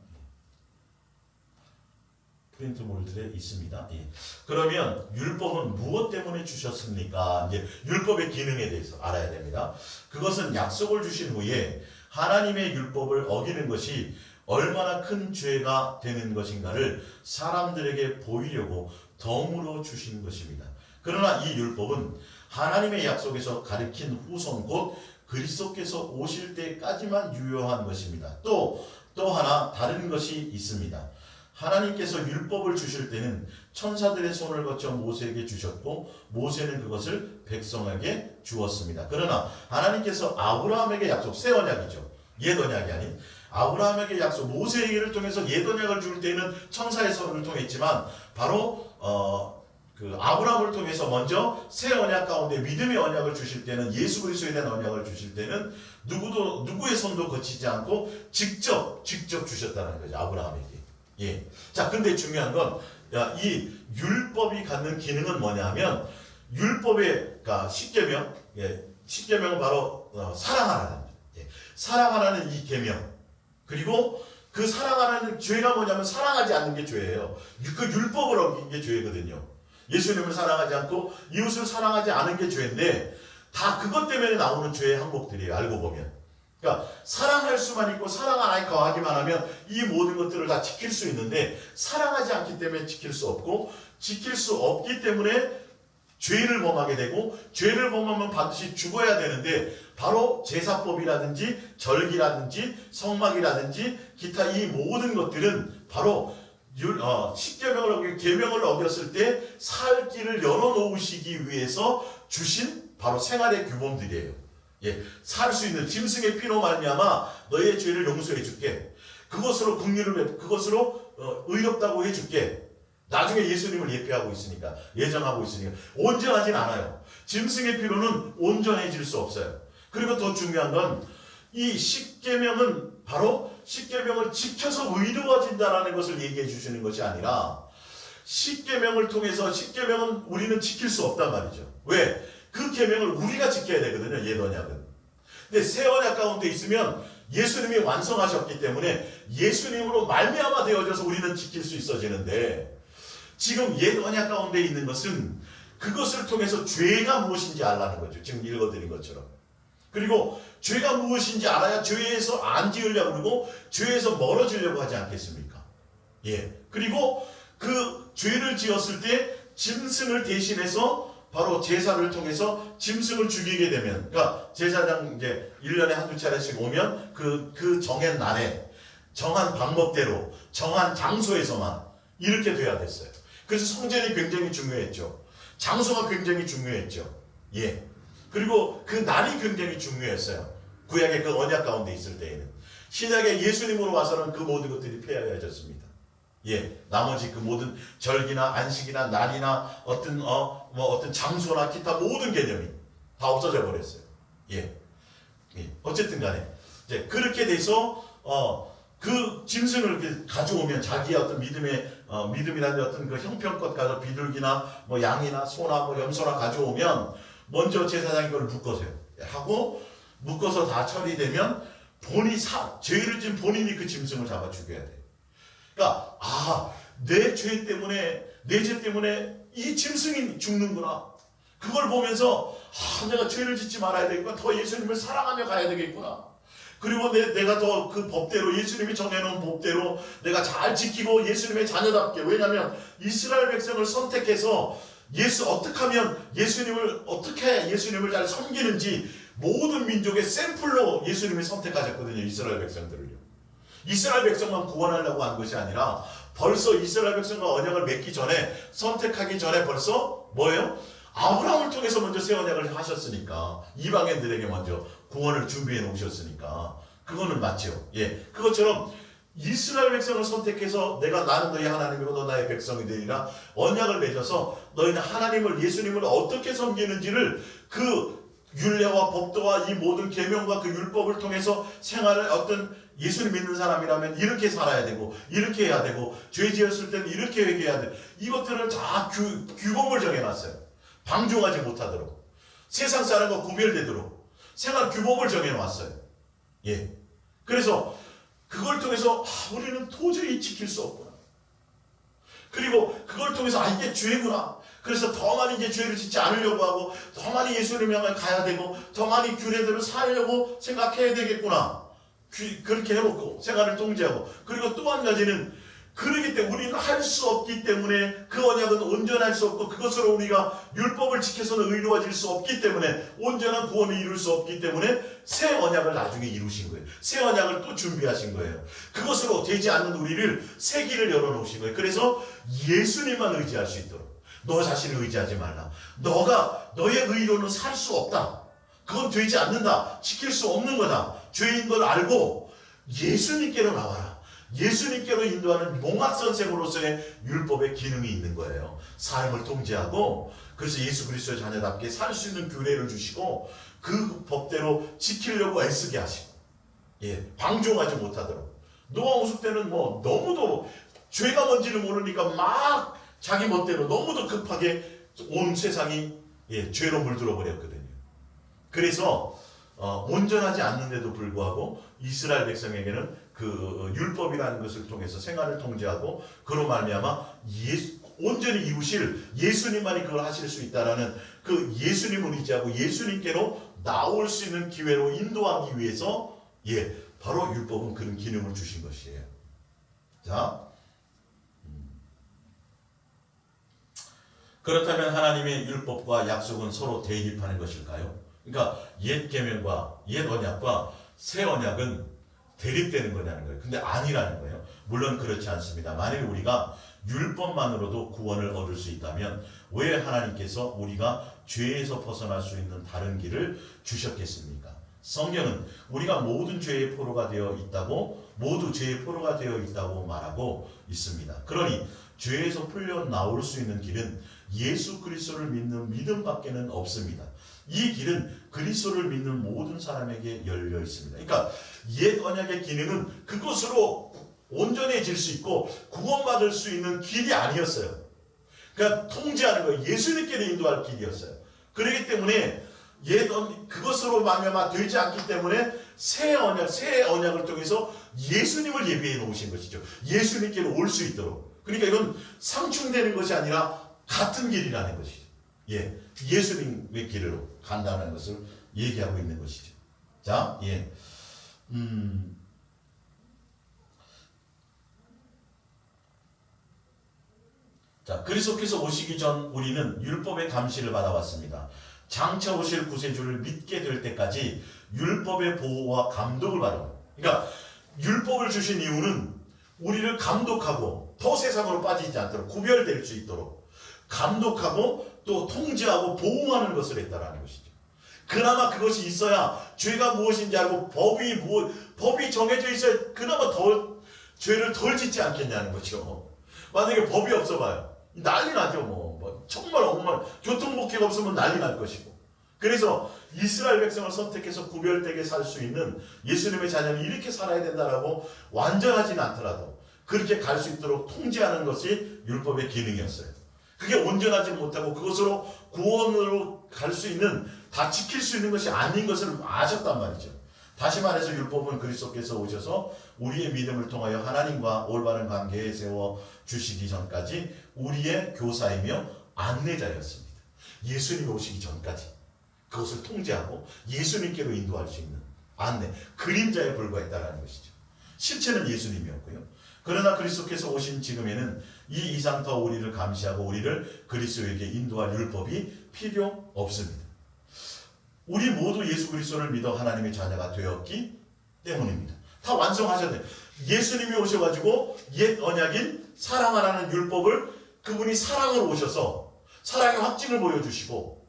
프린트 몰드에 있습니다. 예. 그러면 율법은 무엇 때문에 주셨습니까? 이제 율법의 기능에 대해서 알아야 됩니다. 그것은 약속을 주신 후에 하나님의 율법을 어기는 것이 얼마나 큰 죄가 되는 것인가를 사람들에게 보이려고 덤으로 주신 것입니다. 그러나 이 율법은 하나님의 약속에서 가리킨 후손 곧 그리스도께서 오실 때까지만 유효한 것입니다. 또 하나 다른 것이 있습니다. 하나님께서 율법을 주실 때는 천사들의 손을 거쳐 모세에게 주셨고 모세는 그것을 백성에게 주었습니다. 그러나 하나님께서 아브라함에게 약속, 새 언약이죠. 옛 언약이 아닌 아브라함에게 약속, 모세에게를 통해서 옛 언약을 줄 때는 천사의 손을 통했지만 바로 그 아브라함을 통해서 먼저 새 언약 가운데 믿음의 언약을 주실 때는 예수 그리스도에 대한 언약을 주실 때는 누구의 손도 거치지 않고 직접 주셨다는 거죠. 아브라함에게. 예. 자, 근데 중요한 건 이 율법이 갖는 기능은 뭐냐면 율법의 그러니까 십계명, 십계명은 바로 사랑하라는 사랑하라는 이 계명. 그리고 그 사랑하라는 죄가 뭐냐면 사랑하지 않는 게 죄예요. 그 율법을 어긴 게 죄거든요. 예수님을 사랑하지 않고 이웃을 사랑하지 않은 게 죄인데 다 그것 때문에 나오는 죄의 항목들이에요. 알고 보면. 그러니까 사랑할 수만 있고 사랑 안에 거하기만 하면 이 모든 것들을 다 지킬 수 있는데 사랑하지 않기 때문에 지킬 수 없고 지킬 수 없기 때문에 죄를 범하게 되고 죄를 범하면 반드시 죽어야 되는데 바로 제사법이라든지 절기라든지 성막이라든지 기타 이 모든 것들은 바로 십계명을 계명을 어겼을 때 살 길을 열어놓으시기 위해서 주신 바로 생활의 규범들이에요. 예, 살 수 있는 짐승의 피로 말미암아 너의 죄를 용서해 줄게. 그것으로 긍휼을 그것으로 의롭다고 해줄게. 나중에 예수님을 예표하고 있으니까, 예정하고 있으니까 온전하진 않아요. 짐승의 피로는 온전해질 수 없어요. 그리고 더 중요한 건 이 십계명은 바로 십계명을 지켜서 의로워진다라는 것을 얘기해 주시는 것이 아니라, 십계명을 통해서 십계명은 우리는 지킬 수 없단 말이죠. 왜? 그 계명을 우리가 지켜야 되거든요. 옛 언약은. 근데 새 언약 가운데 있으면 예수님이 완성하셨기 때문에 예수님으로 말미암아 되어져서 우리는 지킬 수 있어지는데, 지금 옛 언약 가운데 있는 것은 그것을 통해서 죄가 무엇인지 알라는 거죠. 지금 읽어드린 것처럼. 그리고 죄가 무엇인지 알아야 죄에서 안 지으려고 그러고 죄에서 멀어지려고 하지 않겠습니까? 예. 그리고 그 죄를 지었을 때 짐승을 대신해서 바로 제사를 통해서 짐승을 죽이게 되면, 그러니까 제사장 이제 1년에 한두 차례씩 오면 그 정한 날에 정한 방법대로 정한 장소에서만 이렇게 돼야 됐어요. 그래서 성전이 굉장히 중요했죠. 장소가 굉장히 중요했죠. 예. 그리고 그 날이 굉장히 중요했어요. 구약의 그 언약 가운데 있을 때에는. 신약의 예수님으로 와서는 그 모든 것들이 폐하여졌습니다. 예, 나머지 그 모든 절기나 안식이나 날이나 어떤 장소나 기타 모든 개념이 다 없어져 버렸어요. 예. 어쨌든 간에 이제 그렇게 돼서 그 짐승을 이렇게 가져오면 자기의 어떤 믿음이라는 어떤 그 형편껏 가서 비둘기나 뭐 양이나 소나 뭐 염소나 가져오면 먼저 제사장이 그걸 묶어서요. 하고 묶어서 다 처리되면 죄를 지은 본인이 그 짐승을 잡아 죽여야 돼. 그러니까 내 죄 때문에 내 죄 때문에 이 짐승이 죽는구나. 그걸 보면서 내가 죄를 짓지 말아야 되겠구나. 더 예수님을 사랑하며 가야 되겠구나. 그리고 내가 더 그 법대로 예수님이 정해놓은 법대로 내가 잘 지키고 예수님의 자녀답게. 왜냐하면 이스라엘 백성을 선택해서 어떻게 하면 어떻게 예수님을 잘 섬기는지 모든 민족의 샘플로 예수님이 선택하셨거든요. 이스라엘 백성들을요. 이스라엘 백성만 구원하려고 한 것이 아니라 벌써 이스라엘 백성과 언약을 맺기 전에, 선택하기 전에 벌써 뭐예요? 아브라함을 통해서 먼저 새 언약을 하셨으니까, 이방인들에게 먼저 구원을 준비해 놓으셨으니까 그거는 맞죠. 예, 그것처럼 이스라엘 백성을 선택해서 나는 너희 하나님이고 너 나의 백성이 되리라 언약을 맺어서 너희는 하나님을, 예수님을 어떻게 섬기는지를 그 율례와 법도와 이 모든 계명과 그 율법을 통해서 생활을, 어떤 예수님 믿는 사람이라면 이렇게 살아야 되고 이렇게 해야 되고 죄 지었을 때는 이렇게 회개해야 돼. 이것들을 다 규범을 정해놨어요. 방종하지 못하도록, 세상 사람과 구별되도록 생활 규범을 정해놨어요. 예. 그래서 그걸 통해서 우리는 도저히 지킬 수 없구나. 그리고 그걸 통해서 이게 죄구나. 그래서 더 많이 이제 죄를 짓지 않으려고 하고 더 많이 예수님을 향해 가야 되고 더 많이 규례대로 살려고 생각해야 되겠구나. 그렇게 해놓고 생활을 통제하고, 그리고 또 한 가지는 그러기 때문에 우리는 할 수 없기 때문에 그 언약은 온전할 수 없고 그것으로 우리가 율법을 지켜서는 의로워질 수 없기 때문에 온전한 구원을 이룰 수 없기 때문에 새 언약을 나중에 이루신 거예요. 새 언약을 또 준비하신 거예요. 그것으로 되지 않는 우리를 새 길을 열어놓으신 거예요. 그래서 예수님만 의지할 수 있도록, 너 자신을 의지하지 말라. 너의 의로는 살 수 없다. 그건 되지 않는다. 지킬 수 없는 거다. 죄인 걸 알고 예수님께로 나와라. 예수님께로 인도하는 몽학선생으로서의 율법의 기능이 있는 거예요. 삶을 통제하고, 그래서 예수 그리스도의 자녀답게 살 수 있는 규례를 주시고 그 법대로 지키려고 애쓰게 하시고, 예, 방종하지 못하도록. 노아 홍수 때는 너무도 죄가 뭔지를 모르니까 막 자기 멋대로 너무도 급하게 온 세상이 죄로 물들어 버렸거든요. 그래서 온전하지 않는데도 불구하고 이스라엘 백성에게는 그 율법이라는 것을 통해서 생활을 통제하고 그로 말미암아 온전히 이루실 예수님만이 그걸 하실 수 있다라는 그 예수님을 의지하고 예수님께로 나올 수 있는 기회로 인도하기 위해서 바로 율법은 그런 기능을 주신 것이에요. 자, 그렇다면 하나님의 율법과 약속은 서로 대립하는 것일까요? 그러니까 옛 계명과 옛 언약과 새 언약은 대립되는 거냐는 거예요. 근데 아니라는 거예요. 물론 그렇지 않습니다. 만일 우리가 율법만으로도 구원을 얻을 수 있다면 왜 하나님께서 우리가 죄에서 벗어날 수 있는 다른 길을 주셨겠습니까? 성경은 우리가 모든 죄의 포로가 되어 있다고, 모두 죄의 포로가 되어 있다고 말하고 있습니다. 그러니 죄에서 풀려 나올 수 있는 길은 예수 그리스도를 믿는 믿음밖에는 없습니다. 이 길은 그리스도를 믿는 모든 사람에게 열려 있습니다. 그러니까 옛 언약의 기능은 그것으로 온전해질 수 있고 구원받을 수 있는 길이 아니었어요. 그러니까 통제하는 거예요. 예수님께로 인도할 길이었어요. 그렇기 때문에 그것으로 말미암아 되지 않기 때문에 새 언약을 통해서 예수님을 예비해 놓으신 것이죠. 예수님께로 올 수 있도록. 그러니까 이건 상충되는 것이 아니라 같은 길이라는 것이죠. 예수님의 길로 간다는 것을 얘기하고 있는 것이죠. 자, 자, 그리스도께서 오시기 전 우리는 율법의 감시를 받아왔습니다. 장차 오실 구세주를 믿게 될 때까지 율법의 보호와 감독을 받아요. 그러니까 율법을 주신 이유는 우리를 감독하고 더 세상으로 빠지지 않도록 구별될 수 있도록 감독하고 또 통제하고 보호하는 것을 했다라는 것이죠. 그나마 그것이 있어야 죄가 무엇인지 알고 법이 정해져 있어야 그나마 죄를 덜 짓지 않겠냐는 거죠. 만약에 법이 없어봐요. 난리 나죠. 정말 교통법규가 없으면 난리 날 것이고. 그래서 이스라엘 백성을 선택해서 구별되게 살 수 있는 예수님의 자녀는 이렇게 살아야 된다라고 완전하지는 않더라도 그렇게 갈 수 있도록 통제하는 것이 율법의 기능이었어요. 그게 온전하지 못하고 그것으로 구원으로 갈 수 있는, 다 지킬 수 있는 것이 아닌 것을 아셨단 말이죠. 다시 말해서 율법은 그리스도께서 오셔서 우리의 믿음을 통하여 하나님과 올바른 관계에 세워 주시기 전까지 우리의 교사이며 안내자였습니다. 예수님이 오시기 전까지 그것을 통제하고 예수님께로 인도할 수 있는 안내, 그림자에 불과했다는 것이죠. 실체는 예수님이었고요. 그러나 그리스도께서 오신 지금에는 이 이상 더 우리를 감시하고 우리를 그리스도에게 인도할 율법이 필요 없습니다. 우리 모두 예수 그리스도를 믿어 하나님의 자녀가 되었기 때문입니다. 다 완성하셨네요. 예수님이 오셔가지고 옛 언약인 사랑하라는 율법을 그분이 사랑으로 오셔서 사랑의 확증을 보여주시고,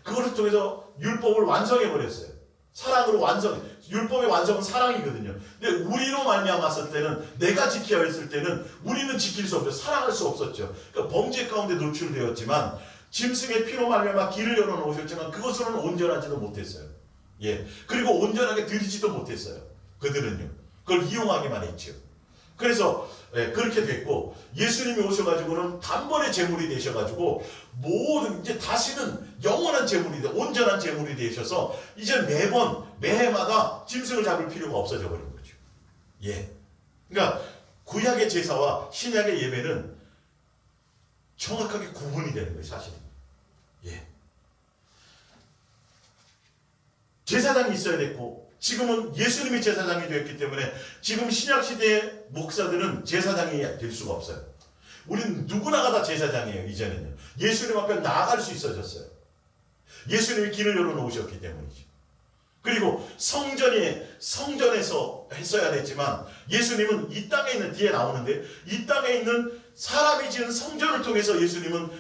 그것을 통해서 율법을 완성해버렸어요. 사랑으로 율법의 완성은 사랑이거든요. 근데 우리로 말미암았을 때는, 내가 지켜야 했을 때는 우리는 지킬 수 없죠. 사랑할 수 없었죠. 그러니까 범죄 가운데 노출되었지만 짐승의 피로 말미암아 길을 열어놓으셨지만 그것으로는 온전하지도 못했어요. 그리고 온전하게 드리지도 못했어요. 그들은요. 그걸 이용하기만 했죠. 그래서 그렇게 됐고, 예수님이 오셔가지고는 단번에 제물이 되셔가지고 모든, 이제 다시는 영원한 제물이 온전한 제물이 되셔서 이제 매해마다 짐승을 잡을 필요가 없어져 버린 거죠. 그러니까 구약의 제사와 신약의 예배는 정확하게 구분이 되는 거예요, 사실은. 제사장이 있어야 됐고, 지금은 예수님이 제사장이 되었기 때문에 지금 신약시대의 목사들은 제사장이 될 수가 없어요. 우리는 누구나가 다 제사장이에요, 이제는요. 예수님 앞에 나아갈 수 있어졌어요. 예수님이 길을 열어놓으셨기 때문이죠. 그리고 성전에서 했어야 됐지만 예수님은 이 땅에 있는, 뒤에 나오는데, 이 땅에 있는 사람이 지은 성전을 통해서 예수님은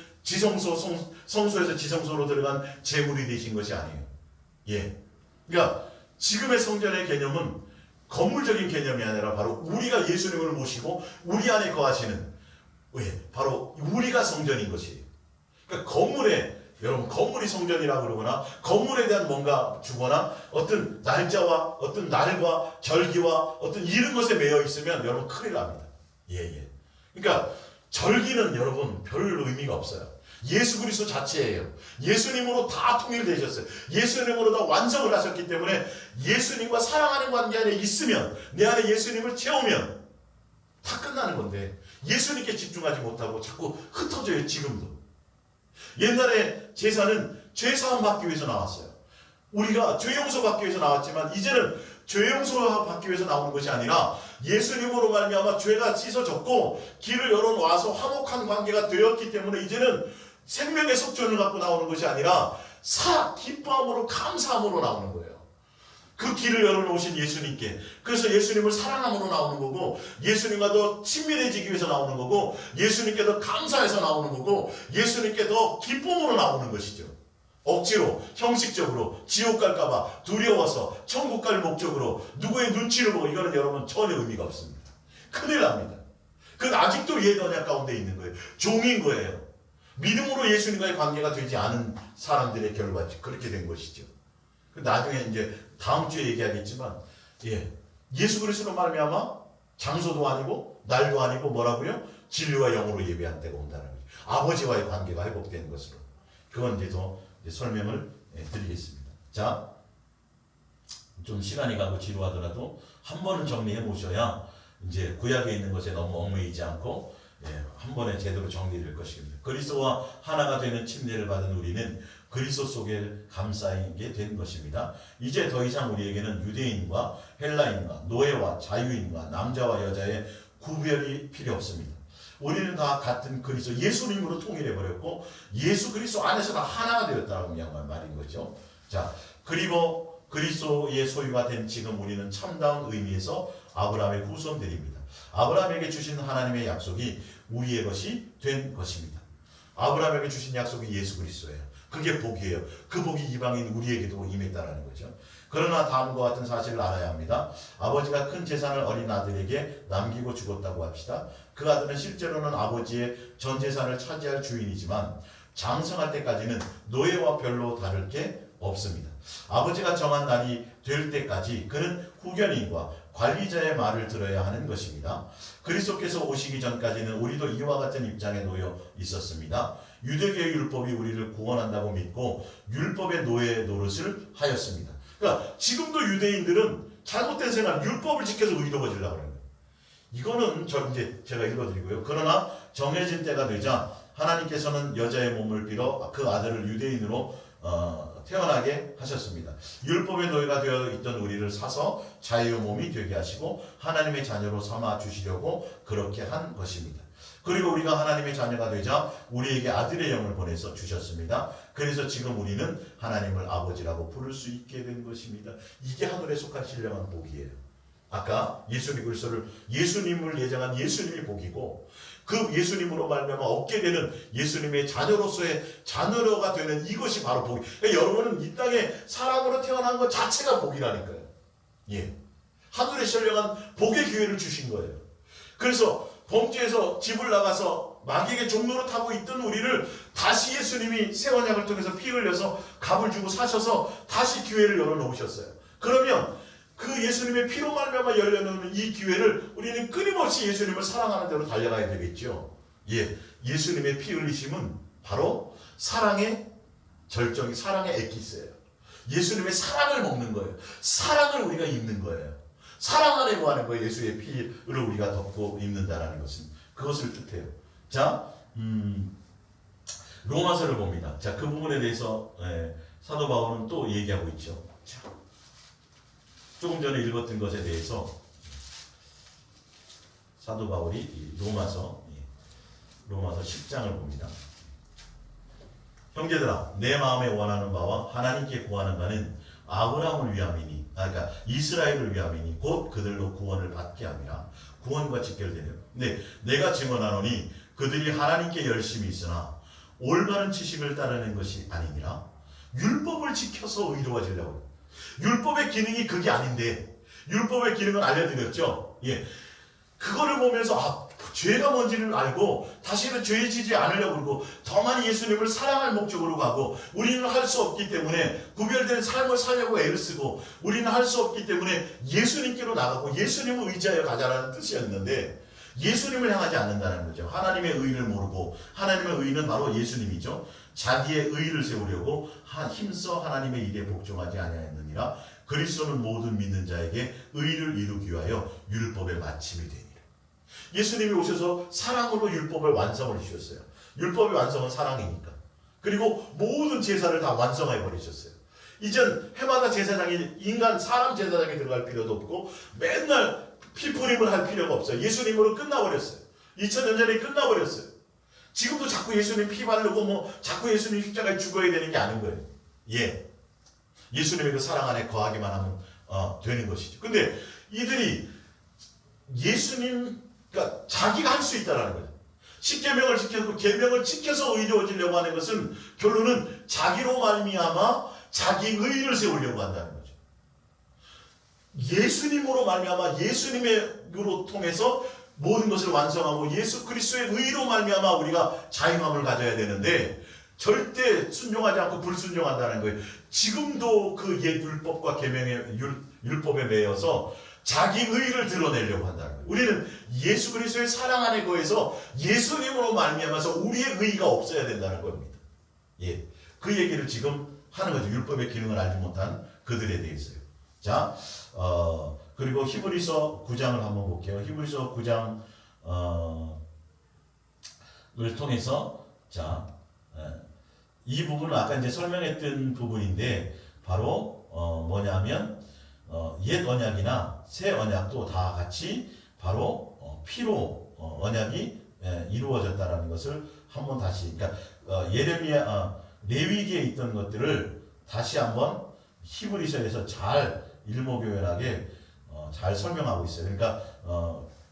성소에서 지성소로 들어간 제물이 되신 것이 아니에요. 그러니까 지금의 성전의 개념은 건물적인 개념이 아니라 바로 우리가 예수님을 모시고 우리 안에 거하시는, 바로 우리가 성전인 것이에요. 그러니까 여러분 건물이 성전이라고 그러거나 건물에 대한 뭔가 주거나 어떤 날짜와 어떤 날과 절기와 어떤 이런 것에 매여 있으면 여러분 큰일 납니다. 그러니까 절기는 여러분 별 의미가 없어요. 예수 그리스도 자체예요. 예수님으로 다 통일되셨어요. 예수님으로 다 완성을 하셨기 때문에 예수님과 사랑하는 관계 안에 있으면, 내 안에 예수님을 채우면 다 끝나는 건데, 예수님께 집중하지 못하고 자꾸 흩어져요. 지금도. 옛날에 제사는 죄사함 받기 위해서 나왔어요. 우리가 죄 용서 받기 위해서 나왔지만 이제는 죄 용서 받기 위해서 나오는 것이 아니라 예수님으로 말미암아 죄가 씻어졌고 길을 열어놓아서 화목한 관계가 되었기 때문에 이제는 생명의 속전을 갖고 나오는 것이 아니라 기뻐함으로 감사함으로 나오는 거예요. 그 길을 열어놓으신 예수님께, 그래서 예수님을 사랑함으로 나오는 거고, 예수님과 더 친밀해지기 위해서 나오는 거고, 예수님께 더 감사해서 나오는 거고, 예수님께 더 기쁨으로 나오는 것이죠. 억지로, 형식적으로, 지옥 갈까봐 두려워서, 천국 갈 목적으로, 누구의 눈치를 보고, 이거는 여러분 전혀 의미가 없습니다. 큰일 납니다. 그건 아직도 예언약 가운데 있는 거예요. 종인 거예요. 믿음으로 예수님과의 관계가 되지 않은 사람들의 결과, 그렇게 된 것이죠. 나중에 이제 다음 주에 얘기하겠지만, 예수 그리스도로 말미암아 장소도 아니고 날도 아니고 뭐라고요? 진리와 영으로 예배한 때가 온다는 거죠. 아버지와의 관계가 회복된 것으로. 그건 이제 더 설명을 드리겠습니다. 자, 좀 시간이 가고 지루하더라도 한 번은 정리해 보셔야 이제 구약에 있는 것에 너무 얽매이지 않고 한 번에 제대로 정리될 것입니다. 그리스도와 하나가 되는 침례를 받은 우리는 그리스도 속에 감싸이게 된 것입니다. 이제 더 이상 우리에게는 유대인과 헬라인과 노예와 자유인과 남자와 여자의 구별이 필요 없습니다. 우리는 다 같은 그리스도 예수님으로 통일해 버렸고 예수 그리스도 안에서 다 하나가 되었다는 말인 거죠. 자, 그리고 그리스도의 소유가 된 지금 우리는 참다운 의미에서 아브라함의 후손들입니다. 아브라함에게 주신 하나님의 약속이 우리의 것이 된 것입니다. 아브라함에게 주신 약속이 예수 그리스도예요. 그게 복이에요. 그 복이 이방인 우리에게도 임했다는 거죠. 그러나 다음과 같은 사실을 알아야 합니다. 아버지가 큰 재산을 어린 아들에게 남기고 죽었다고 합시다. 그 아들은 실제로는 아버지의 전 재산을 차지할 주인이지만 장성할 때까지는 노예와 별로 다를 게 없습니다. 아버지가 정한 날이 될 때까지 그는 후견인과 관리자의 말을 들어야 하는 것입니다. 그리스도께서 오시기 전까지는 우리도 이와 같은 입장에 놓여 있었습니다. 유대교의 율법이 우리를 구원한다고 믿고 율법의 노예 노릇을 하였습니다. 그러니까 지금도 유대인들은 잘못된 생활, 율법을 지켜서 의로워지려고 하는 거예요. 이거는 이제 제가 읽어드리고요. 그러나 정해진 때가 되자 하나님께서는 여자의 몸을 빌어 그 아들을 유대인으로 태어나게 하셨습니다. 율법의 노예가 되어 있던 우리를 사서 자유의 몸이 되게 하시고 하나님의 자녀로 삼아 주시려고 그렇게 한 것입니다. 그리고 우리가 하나님의 자녀가 되자 우리에게 아들의 영을 보내서 주셨습니다. 그래서 지금 우리는 하나님을 아버지라고 부를 수 있게 된 것입니다. 이게 하늘에 속한 신령한 복이에요. 아까 예수님을 예정한 예수님이 복이고 그 예수님으로 말미암아 얻게 되는 예수님의 자녀로서의 자녀가 되는 이것이 바로 복이. 그러니까 여러분은 이 땅에 사람으로 태어난 것 자체가 복이라니까요. 하늘에 신령한 복의 기회를 주신 거예요. 그래서 범죄에서 집을 나가서 마귀에게 종노릇 하고 있던 우리를 다시 예수님이 새 언약을 통해서 피 흘려서 값을 주고 사셔서 다시 기회를 열어놓으셨어요. 그러면 그 예수님의 피로 말미암아 열려놓는 이 기회를 우리는 끊임없이 예수님을 사랑하는 대로 달려가야 되겠죠. 예수님의 피 흘리심은 바로 사랑의 절정이 사랑의 엑기스예요. 예수님의 사랑을 먹는 거예요. 사랑을 우리가 입는 거예요. 사랑 안에 거하는 거예요. 예수의 피를 우리가 덮고 입는다라는 것은 그것을 뜻해요. 자, 로마서를 봅니다. 자, 그 부분에 대해서 사도 바울은 또 얘기하고 있죠. 자, 조금 전에 읽었던 것에 대해서 사도 바울이 로마서 10장을 봅니다. 형제들아, 내 마음에 원하는 바와 하나님께 구하는 바는 아브라함을 위함이니, 그러니까 이스라엘을 위함이니 곧 그들로 구원을 받게 함이라. 구원과 직결되네요. 네, 내가 증언하노니 그들이 하나님께 열심히 있으나 올바른 지식을 따르는 것이 아니니라. 율법을 지켜서 의로워지려고. 율법의 기능이 그게 아닌데, 율법의 기능은 알려드렸죠. 그거를 보면서 죄가 뭔지를 알고 다시는 죄 지지 않으려고 그러고 더 많이 예수님을 사랑할 목적으로 가고, 우리는 할 수 없기 때문에 구별된 삶을 살려고 애를 쓰고, 우리는 할 수 없기 때문에 예수님께로 나가고 예수님을 의지하여 가자라는 뜻이었는데 예수님을 향하지 않는다는 거죠. 하나님의 의를 모르고, 하나님의 의는 바로 예수님이죠. 자기의 의를 세우려고 힘써 하나님의 일에 복종하지 아니하였느니라. 그리스도는 모든 믿는 자에게 의를 이루기 위하여 율법의 마침이 되니라. 예수님이 오셔서 사랑으로 율법을 완성을 주셨어요. 율법의 완성은 사랑이니까. 그리고 모든 제사를 다 완성해 버리셨어요. 이젠 해마다 제사장이 사람 제사장이 들어갈 필요도 없고 맨날 피풀임을 할 필요가 없어요. 예수님으로 끝나버렸어요. 2000년 전에 끝나버렸어요. 지금도 자꾸 예수님 피 바르고 자꾸 예수님 십자가에 죽어야 되는 게 아닌 거예요. 예수님의 그 사랑 안에 거하기만 하면 되는 것이죠. 근데 이들이 예수님, 그러니까 자기가 할 수 있다라는 거죠. 십계명을 지켜서 그 계명을 지켜서 의로워지려고 하는 것은 결론은 자기로 말미암아 자기 의를 세우려고 한다는 거죠. 예수님으로 말미암아 예수님으로 통해서 모든 것을 완성하고 예수 그리스도의 의로 말미암아 우리가 자유함을 가져야 되는데 절대 순종하지 않고 불순종한다는 거예요. 지금도 그 옛 율법과 계명의 율법에 매여서 자기 의를 드러내려고 한다는 거예요. 우리는 예수 그리스도의 사랑 안에 거해서 예수님으로 말미암아서 우리의 의가 없어야 된다는 겁니다. 예, 그 얘기를 지금 하는 거죠. 율법의 기능을 알지 못한 그들에 대해서요. 자, 그리고 히브리서 9장을 한번 볼게요. 히브리서 9장을 통해서 이 부분은 아까 이제 설명했던 부분인데 바로 뭐냐면 옛 언약이나 새 언약도 다 같이 바로 피로 언약이 이루어졌다라는 것을 한번 다시 그러니까 레위기에 있던 것들을 다시 한번 히브리서에서 잘 일목요연하게 잘 설명하고 있어요. 그러니까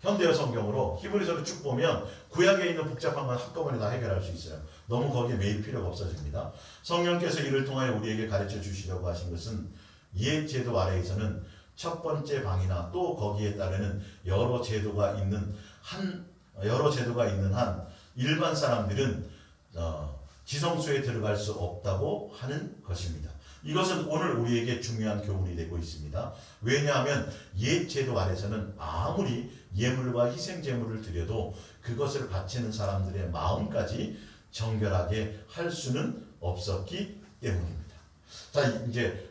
현대어 성경으로 히브리서를 쭉 보면 구약에 있는 복잡한 건 한꺼번에 다 해결할 수 있어요. 너무 거기에 매일 필요가 없어집니다. 성령께서 이를 통하여 우리에게 가르쳐 주시려고 하신 것은 옛 제도 아래에서는 첫 번째 방이나 또 거기에 따르는 여러 제도가 있는 한 일반 사람들은 지성소에 들어갈 수 없다고 하는 것입니다. 이것은 오늘 우리에게 중요한 교훈이 되고 있습니다. 왜냐하면 옛 제도 아래서는 아무리 예물과 희생 제물을 드려도 그것을 바치는 사람들의 마음까지 정결하게 할 수는 없었기 때문입니다. 자, 이제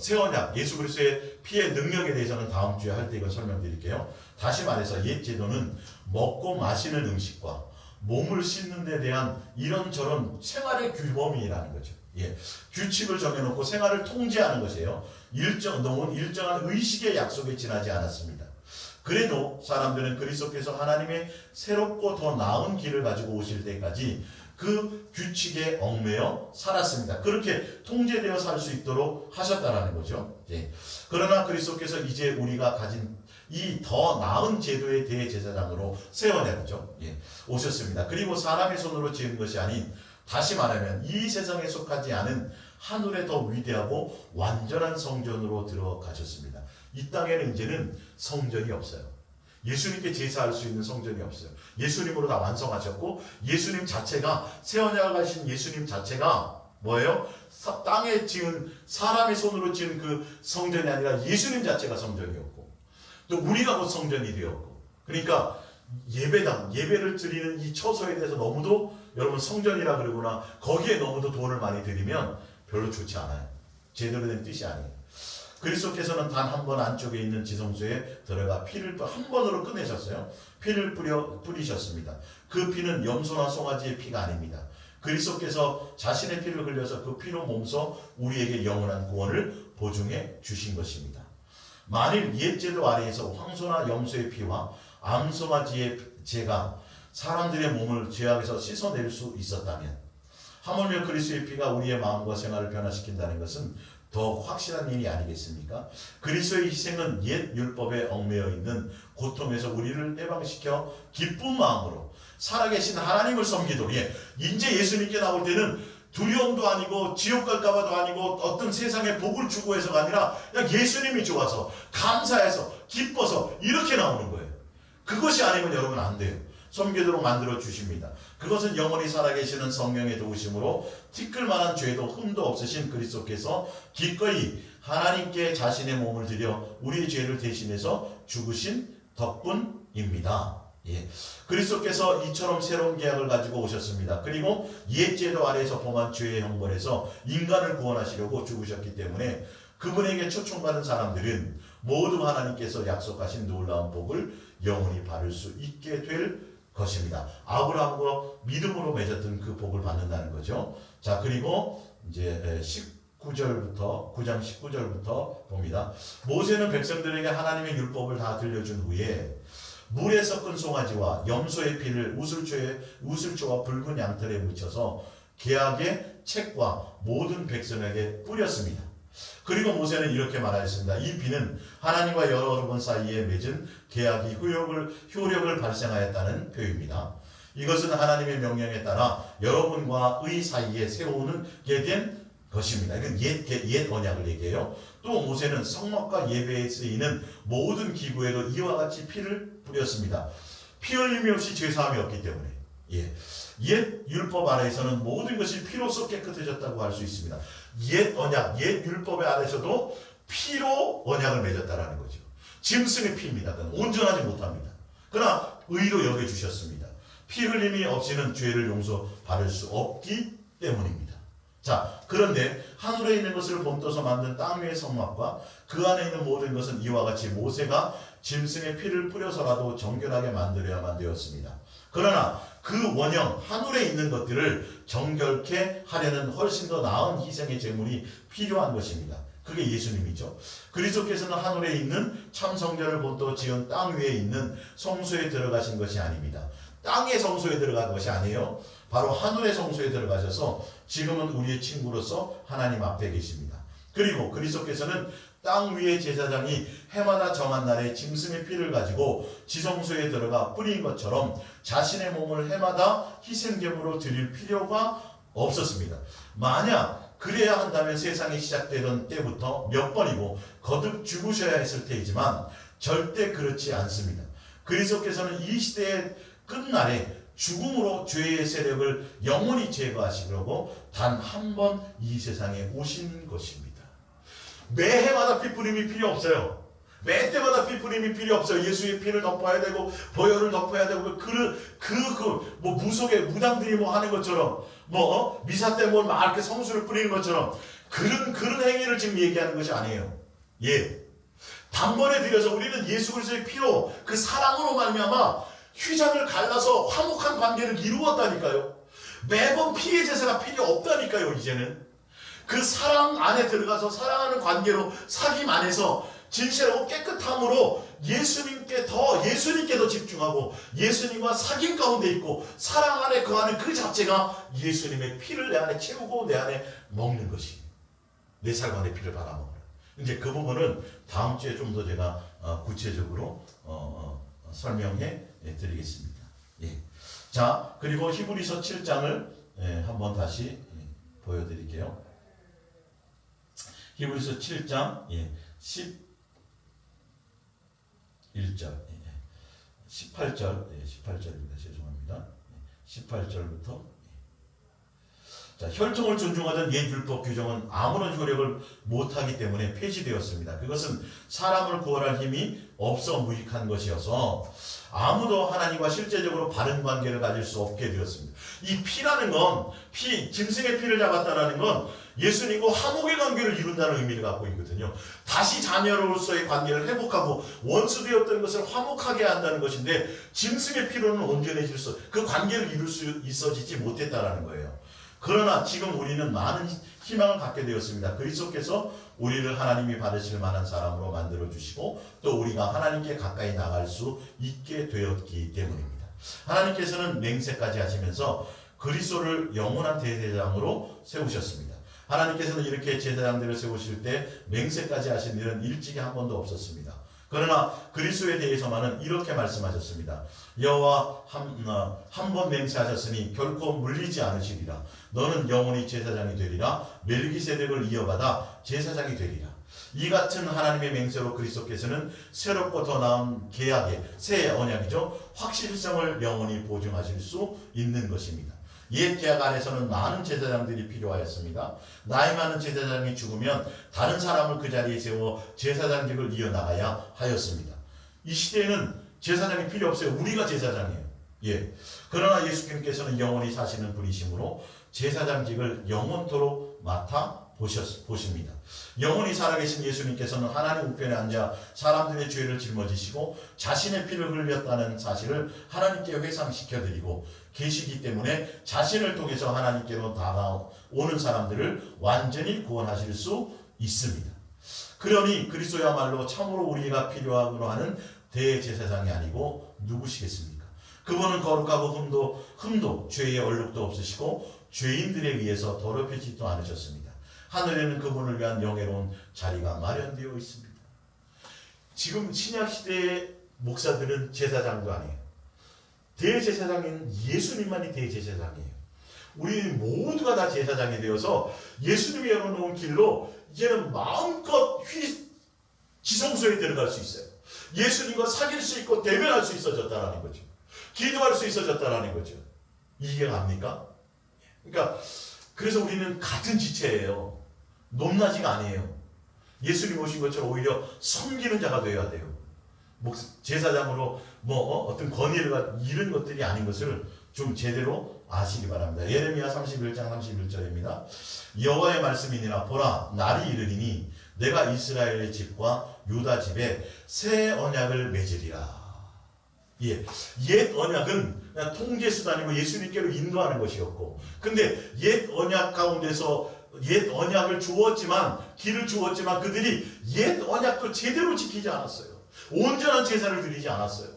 새 언약 예수 그리스도의 피의 능력에 대해서는 다음 주에 할 때 이걸 설명드릴게요. 다시 말해서 옛 제도는 먹고 마시는 음식과 몸을 씻는 데 대한 이런저런 생활의 규범이라는 거죠. 예, 규칙을 정해놓고 생활을 통제하는 것이에요. 일정한 의식의 약속에 지나지 않았습니다. 그래도 사람들은 그리스도께서 하나님의 새롭고 더 나은 길을 가지고 오실 때까지 그 규칙에 얽매여 살았습니다. 그렇게 통제되어 살 수 있도록 하셨다라는 거죠. 예. 그러나 그리스도께서 이제 우리가 가진 이 더 나은 제도의 대제사장으로 새 언약이죠. 예. 오셨습니다. 그리고 사람의 손으로 지은 것이 아닌 다시 말하면 이 세상에 속하지 않은 하늘의 더 위대하고 완전한 성전으로 들어가셨습니다. 이 땅에는 이제는 성전이 없어요. 예수님께 제사할 수 있는 성전이 없어요. 예수님으로 다 완성하셨고 예수님 자체가 새 언약을 가신 예수님 자체가 뭐예요? 땅에 지은 사람의 손으로 지은 그 성전이 아니라 예수님 자체가 성전이었고 또 우리가 곧 성전이 되었고 그러니까 예배를 드리는 이 처소에 대해서 너무도 여러분 성전이라 그러구나 거기에 너무도 돈을 많이 들이면 별로 좋지 않아요. 제대로 된 뜻이 아니에요. 그리스도께서는 단 한 번 안쪽에 있는 지성소에 들어가 피를 한 번으로 끝내셨어요. 피를 뿌리셨습니다. 그 피는 염소나 송아지의 피가 아닙니다. 그리스도께서 자신의 피를 흘려서 그 피로 몸소 우리에게 영원한 구원을 보증해 주신 것입니다. 만일 옛 제도 아래에서 황소나 염소의 피와 암송아지의 제가 사람들의 몸을 죄악에서 씻어낼 수 있었다면 하물며 그리스도의 피가 우리의 마음과 생활을 변화시킨다는 것은 더 확실한 일이 아니겠습니까? 그리스도의 희생은 옛 율법에 얽매여 있는 고통에서 우리를 해방시켜 기쁜 마음으로 살아계신 하나님을 섬기도록 이제 예수님께 나올 때는 두려움도 아니고 지옥 갈까봐도 아니고 어떤 세상의 복을 추구해서가 아니라 그냥 예수님이 좋아서 감사해서 기뻐서 이렇게 나오는 거예요. 그것이 아니면 여러분 안 돼요. 섬기도록 만들어 주십니다. 그것은 영원히 살아계시는 성령의 도우심으로 티끌만한 죄도 흠도 없으신 그리스도께서 기꺼이 하나님께 자신의 몸을 드려 우리의 죄를 대신해서 죽으신 덕분입니다. 예. 그리스도께서 이처럼 새로운 계약을 가지고 오셨습니다. 그리고 옛 제도 아래에서 범한 죄의 형벌에서 인간을 구원하시려고 죽으셨기 때문에 그분에게 초청받은 사람들은 모두 하나님께서 약속하신 놀라운 복을 영원히 받을 수 있게 될 것입니다. 아브라함과 믿음으로 맺었던 그 복을 받는다는 거죠. 자, 그리고 이제 9장 19절부터 봅니다. 모세는 백성들에게 하나님의 율법을 다 들려준 후에 물에 섞은 송아지와 염소의 피를 우슬초와 붉은 양털에 묻혀서 계약의 책과 모든 백성에게 뿌렸습니다. 그리고 모세는 이렇게 말하였습니다. 이 비는 하나님과 여러분 사이에 맺은 계약이 효력을 발생하였다는 표현입니다. 이것은 하나님의 명령에 따라 여러분과의 사이에 세우게 된 것입니다. 이건 옛 언약을 얘기해요. 또 모세는 성막과 예배에 쓰이는 모든 기구에도 이와 같이 피를 뿌렸습니다. 피 흘림이 없이 죄사함이 없기 때문에. 옛 율법 아래에서는 모든 것이 피로써 깨끗해졌다고 할 수 있습니다. 옛 언약, 옛 율법의 아래에서도 피로 언약을 맺었다라는 거죠. 짐승의 피입니다. 그건 온전하지 못합니다. 그러나 의로 여겨주셨습니다. 피 흘림이 없이는 죄를 용서받을 수 없기 때문입니다. 자, 그런데 하늘에 있는 것을 본떠서 만든 땅 위의 성막과 그 안에 있는 모든 것은 이와 같이 모세가 짐승의 피를 뿌려서라도 정결하게 만들어야만 되었습니다. 그러나 그 원형 하늘에 있는 것들을 정결케 하려는 훨씬 더 나은 희생의 제물이 필요한 것입니다. 그게 예수님이죠. 그리스도께서는 하늘에 있는 참 성전을 본떠 지은 땅 위에 있는 성소에 들어가신 것이 아닙니다. 땅의 성소에 들어간 것이 아니에요. 바로 하늘의 성소에 들어가셔서 지금은 우리의 친구로서 하나님 앞에 계십니다. 그리고 그리스도께서는 땅 위의 제사장이 해마다 정한 날에 짐승의 피를 가지고 지성소에 들어가 뿌린 것처럼 자신의 몸을 해마다 희생제물로 드릴 필요가 없었습니다. 만약 그래야 한다면 세상이 시작되던 때부터 몇 번이고 거듭 죽으셔야 했을 테이지만 절대 그렇지 않습니다. 그리스도께서는 이 시대의 끝날에 죽음으로 죄의 세력을 영원히 제거하시려고 단 한 번 이 세상에 오신 것입니다. 매해마다 피뿌림이 필요 없어요. 매 때마다 피뿌림이 필요 없어요. 예수의 피를 덮어야 되고 보혈을 덮어야 되고 뭐 무속의 무당들이 뭐 하는 것처럼 미사 때 뭐 막 이렇게 성수를 뿌리는 것처럼 그런 행위를 지금 얘기하는 것이 아니에요. 단번에 들여서 우리는 예수 그리스도의 피로 그 사랑으로 말미암아 휘장을 갈라서 화목한 관계를 이루었다니까요. 매번 피의 제사가 필요 없다니까요. 이제는 그 사랑 안에 들어가서 사랑하는 관계로 사귐 안에서 진실하고 깨끗함으로 예수님께 더 집중하고 예수님과 사귐 가운데 있고 사랑 안에 거하는 그 자체가 예수님의 피를 내 안에 채우고 내 안에 먹는 것이 내 살과 피를 받아먹어요. 이제 그 부분은 다음 주에 좀 더 제가 구체적으로 설명해 드리겠습니다. 자, 그리고 히브리서 7장을 한번 다시 보여드릴게요. 히브리서 7장 11절 18절입니다. 죄송합니다. 18절부터 자, 혈통을 존중하던 옛 율법 규정은 아무런 효력을 못하기 때문에 폐지되었습니다. 그것은 사람을 구원할 힘이 없어 무익한 것이어서 아무도 하나님과 실제적으로 바른 관계를 가질 수 없게 되었습니다. 이 피라는 건 짐승의 피를 잡았다는 건 예수님과 화목의 관계를 이룬다는 의미를 갖고 있거든요. 다시 자녀로서의 관계를 회복하고 원수되었던 것을 화목하게 한다는 것인데 짐승의 피로는 온전해질 그 관계를 이룰 수 있어지지 못했다라는 거예요. 그러나 지금 우리는 많은 희망을 갖게 되었습니다. 그리스도께서 우리를 하나님이 받으실 만한 사람으로 만들어주시고 또 우리가 하나님께 가까이 나갈 수 있게 되었기 때문입니다. 하나님께서는 맹세까지 하시면서 그리스도를 영원한 대제사장으로 세우셨습니다. 하나님께서는 이렇게 제사장들을 세우실 때 맹세까지 하신 일은 일찍이 한 번도 없었습니다. 그러나 그리스도에 대해서만은 이렇게 말씀하셨습니다. 여호와 한 번 맹세하셨으니 결코 물리지 않으시리라. 너는 영원히 제사장이 되리라. 멜기세덱을 이어받아 제사장이 되리라. 이 같은 하나님의 맹세로 그리스도께서는 새롭고 더 나은 계약의 새 언약이죠. 확실성을 영원히 보증하실 수 있는 것입니다. 옛 계약 안에서는 많은 제사장들이 필요하였습니다. 나이 많은 제사장이 죽으면 다른 사람을 그 자리에 세워 제사장직을 이어나가야 하였습니다. 이 시대에는 제사장이 필요 없어요. 우리가 제사장이에요. 그러나 예수님께서는 영원히 사시는 분이시므로 제사장직을 영원토록 맡아 보십니다. 영원히 살아계신 예수님께서는 하나님 우편에 앉아 사람들의 죄를 짊어지시고 자신의 피를 흘렸다는 사실을 하나님께 회상시켜드리고 계시기 때문에 자신을 통해서 하나님께로 다가오는 사람들을 완전히 구원하실 수 있습니다. 그러니 그리스도야말로 참으로 우리가 필요하고 하는 대제사장이 아니고 누구시겠습니까? 그분은 거룩하고 흠도 죄의 얼룩도 없으시고 죄인들에 의해서 더럽히지도 않으셨습니다. 하늘에는 그분을 위한 영예로운 자리가 마련되어 있습니다. 지금 신약시대의 목사들은 제사장도 아니에요. 대제사장인 예수님만이 대제사장이에요. 우리 모두가 다 제사장이 되어서 예수님이 열어놓은 길로 이제는 마음껏 지성소에 들어갈 수 있어요. 예수님과 사귈 수 있고 대면할 수 있어졌다라는 거죠. 기도할 수 있어졌다라는 거죠. 이게 압니까? 그러니까 그래서 우리는 같은 지체예요. 높낮이가 아니에요. 예수님 오신 것처럼 오히려 섬기는 자가 되어야 돼요. 제사장으로 어떤 권위를 이런 것들이 아닌 것을 좀 제대로 아시기 바랍니다. 예레미야 31장 31절입니다. 여호와의 말씀이니라 보라 날이 이르리니 내가 이스라엘의 집과 유다 집에 새 언약을 맺으리라. 예, 옛 언약은 그냥 통제수단이고 예수님께로 인도하는 것이었고, 근데 옛 언약 가운데서 옛 언약을 주었지만, 길을 주었지만 그들이 옛 언약도 제대로 지키지 않았어요. 온전한 제사를 드리지 않았어요.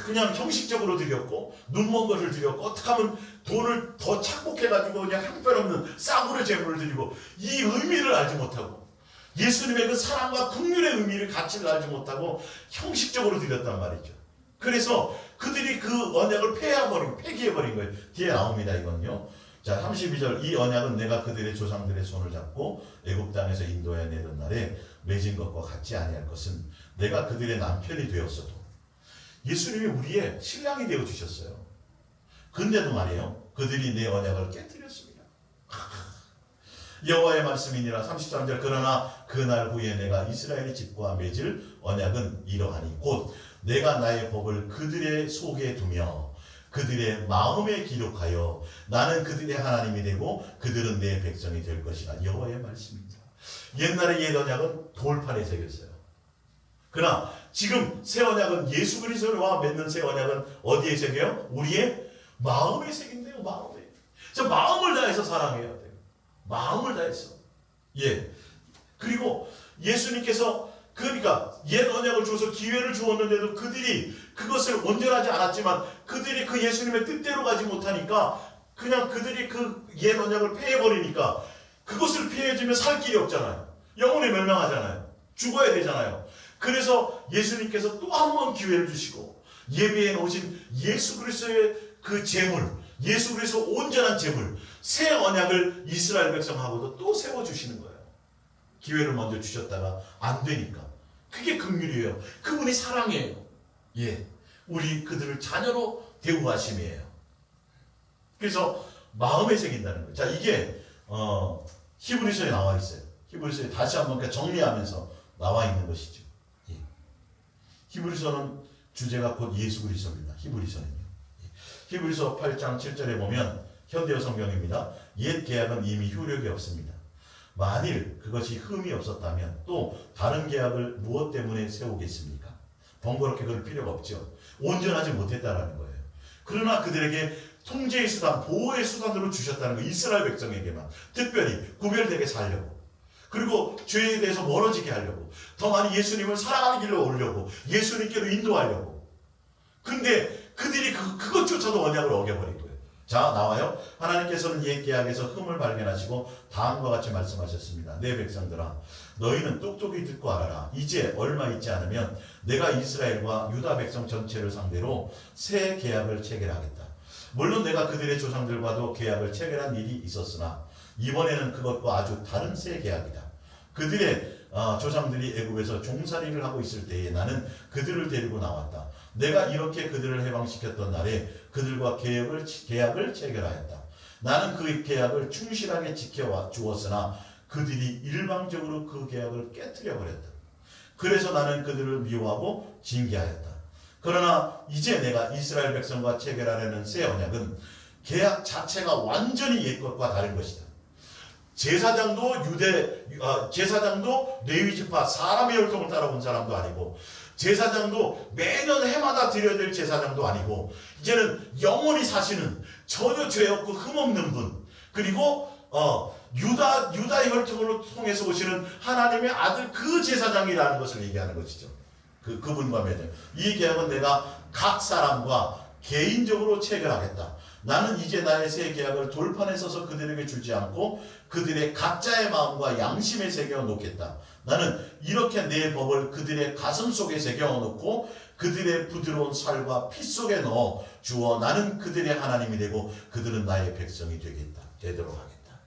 그냥 형식적으로 드렸고 눈먼 것을 드렸고 어떻게 하면 돈을 더 착복해가지고 그냥 형편없는 싸구려 제물을 드리고 이 의미를 알지 못하고 예수님의 그 사랑과 긍휼의 의미를 가치를 알지 못하고 형식적으로 드렸단 말이죠. 그래서 그들이 그 언약을 폐기해버린 거예요. 뒤에 나옵니다. 이건요. 자 32절 이 언약은 내가 그들의 조상들의 손을 잡고 애굽 땅에서 인도해 내던 날에 맺은 것과 같지 아니할 것은 내가 그들의 남편이 되었어도 예수님이 우리의 신랑이 되어주셨어요. 근데도 말이에요. 그들이 내 언약을 깨뜨렸습니다. 여호와의 말씀이니라 33절 그러나 그날 후에 내가 이스라엘의 집과 맺을 언약은 이러하니 곧 내가 나의 법을 그들의 속에 두며 그들의 마음에 기록하여 나는 그들의 하나님이 되고 그들은 내 백성이 될 것이라. 여호와의 말씀입니다. 옛날의 옛 언약은 돌판에 새겼어요. 그러나 지금 새 언약은 예수 그리스도와 맺는 새 언약은 어디에 새겨요? 우리의 마음에 새긴대요. 마음에. 저 마음을 다해서 사랑해야 돼요. 마음을 다해서. 예. 그리고 예수님께서 그러니까 옛 언약을 줘서 기회를 주었는데도 그들이 그것을 온전하지 않았지만 그들이 그 예수님의 뜻대로 가지 못하니까 그냥 그들이 그 옛 언약을 폐해버리니까 그것을 피해주면 살 길이 없잖아요. 영혼이 멸망하잖아요. 죽어야 되잖아요. 그래서 예수님께서 또 한 번 기회를 주시고 예배에 오신 예수 그리스도의 그 제물, 예수 그리스도 온전한 제물, 새 언약을 이스라엘 백성하고도 또 세워주시는 거예요. 기회를 먼저 주셨다가 안 되니까. 그게 긍휼이에요. 그분이 사랑이에요. 예, 우리 그들을 자녀로 대우하심이에요. 그래서 마음에 새긴다는 거예요. 자, 이게 히브리서에 나와 있어요. 히브리서에 다시 한번 정리하면서 나와 있는 것이죠. 예. 히브리서는 주제가 곧 예수 그리스도입니다. 히브리서는요. 예. 히브리서 8장 7절에 보면 현대어 성경입니다. 옛 계약은 이미 효력이 없습니다. 만일 그것이 흠이 없었다면 또 다른 계약을 무엇 때문에 세우겠습니까? 번거롭게 그럴 필요가 없죠. 온전하지 못했다라는 거예요. 그러나 그들에게 통제의 수단, 보호의 수단으로 주셨다는 거. 이스라엘 백성에게만 특별히 구별되게 살려고, 그리고 죄에 대해서 멀어지게 하려고, 더 많이 예수님을 사랑하는 길로 오려고, 예수님께로 인도하려고. 근데 그들이 그것조차도 언약을 어겨버린 거예요. 자, 나와요. 하나님께서는 옛 계약에서 흠을 발견하시고 다음과 같이 말씀하셨습니다. 내 백성들아, 너희는 똑똑히 듣고 알아라. 이제 얼마 있지 않으면 내가 이스라엘과 유다 백성 전체를 상대로 새 계약을 체결하겠다. 물론 내가 그들의 조상들과도 계약을 체결한 일이 있었으나 이번에는 그것과 아주 다른 새 계약이다. 그들의 조상들이 애굽에서 종살이를 하고 있을 때에 나는 그들을 데리고 나왔다. 내가 이렇게 그들을 해방시켰던 날에 그들과 계약을 체결하였다. 나는 그 계약을 충실하게 지켜와 주었으나 그들이 일방적으로 그 계약을 깨뜨려 버렸다. 그래서 나는 그들을 미워하고 징계하였다. 그러나 이제 내가 이스라엘 백성과 체결하려는 새 언약은 계약 자체가 완전히 옛 것과 다른 것이다. 제사장도 레위 지파 사람의 혈통을 따라온 사람도 아니고, 제사장도 매년 해마다 드려야 될 제사장도 아니고, 이제는 영원히 사시는 전혀 죄 없고 흠 없는 분, 그리고 유다의 혈통으로 통해서 오시는 하나님의 아들 그 제사장이라는 것을 얘기하는 것이죠. 그분과 맺은 이 계약은 내가 각 사람과 개인적으로 체결하겠다. 나는 이제 나의 새 계약을 돌판에 서서 그들에게 주지 않고 그들의 각자의 마음과 양심에 새겨 놓겠다. 나는 이렇게 내 법을 그들의 가슴 속에 새겨 놓고 그들의 부드러운 살과 피 속에 넣어 주어 나는 그들의 하나님이 되고 그들은 나의 백성이 되도록 하겠다.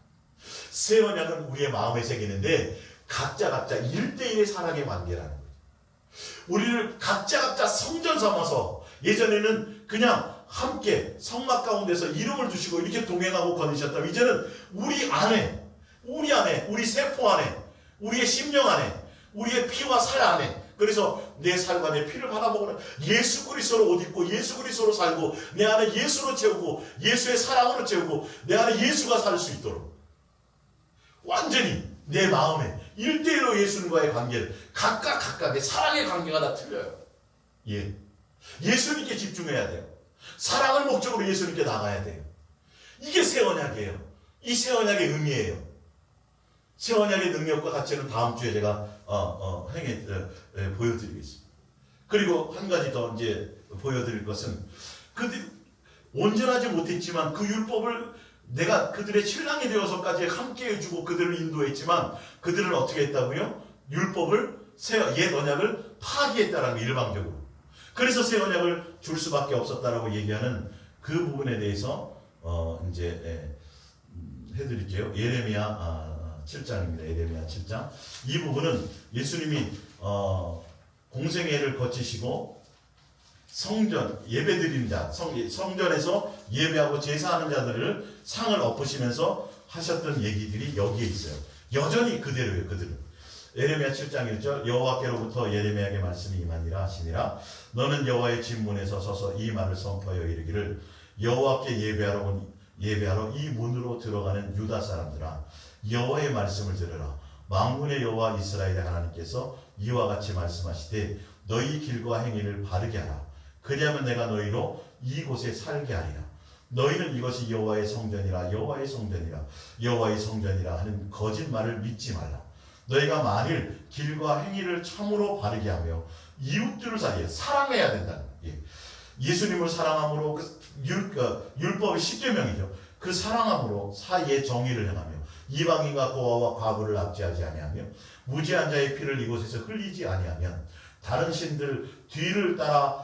새 언약은 우리의 마음에 새기는데 각자 1대1의 사랑의 관계라는 거예요. 우리를 각자 성전 삼아서, 예전에는 그냥 함께 성막 가운데서 이름을 두시고 이렇게 동행하고 거니셨다면 이제는 우리 안에, 우리 세포 안에, 우리의 심령 안에, 우리의 피와 살 안에, 그래서 내 살과 내 피를 받아먹으는 예수 그리스도로 옷 입고 예수 그리스도로 살고 내 안에 예수로 채우고 예수의 사랑으로 채우고 내 안에 예수가 살 수 있도록 완전히 내 마음에 1대1로 예수님과의 관계를 각각의 사랑의 관계가 다 틀려요. 예. 예수님께 집중해야 돼요. 사랑을 목적으로 예수님께 나가야 돼요. 이게 새 언약이에요. 이 새 언약의 의미예요. 새 언약의 능력과 가치는 다음 주에 제가 보여드리겠습니다. 그리고 한 가지 더 이제 보여드릴 것은 그들 온전하지 못했지만 그 율법을 내가 그들의 신랑이 되어서까지 함께 해주고 그들을 인도했지만 그들은 어떻게 했다고요? 율법을 옛 언약을 파기했다라는 거, 일방적으로. 그래서 새 언약을 줄 수밖에 없었다라고 얘기하는 그 부분에 대해서 이제 해드릴게요. 예레미야 7장입니다. 예레미야 7장. 이 부분은 예수님이 공생애를 거치시고 성전 예배드리는 자, 성전에서 예배하고 제사하는 자들을 상을 엎으시면서 하셨던 얘기들이 여기에 있어요. 여전히 그대로예요. 그들은. 예레미야 7장 1절 여호와께로부터 예레미야에게 말씀이 임하니라 하시니라. 너는 여호와의 진문에서 서서 이 말을 선포하여 이르기를 여호와께 예배하러 이 문으로 들어가는 유다 사람들아, 여호와의 말씀을 들으라. 만군의 여호와 이스라엘의 하나님께서 이와 같이 말씀하시되 너희 길과 행위를 바르게 하라. 그리하면 내가 너희로 이곳에 살게 하리라. 너희는 이것이 여호와의 성전이라 여호와의 성전이라 여호와의 성전이라 하는 거짓말을 믿지 말라. 너희가 만일 길과 행위를 참으로 바르게 하며 이웃들을 사랑해야 된다는 거예요. 예수님을 사랑함으로 율법의 10계명이죠. 그 사랑함으로 사이의 정의를 행하며 이방인과 고아와 과부를 압제하지 아니하며 무지한 자의 피를 이곳에서 흘리지 아니하면 다른 신들 뒤를 따라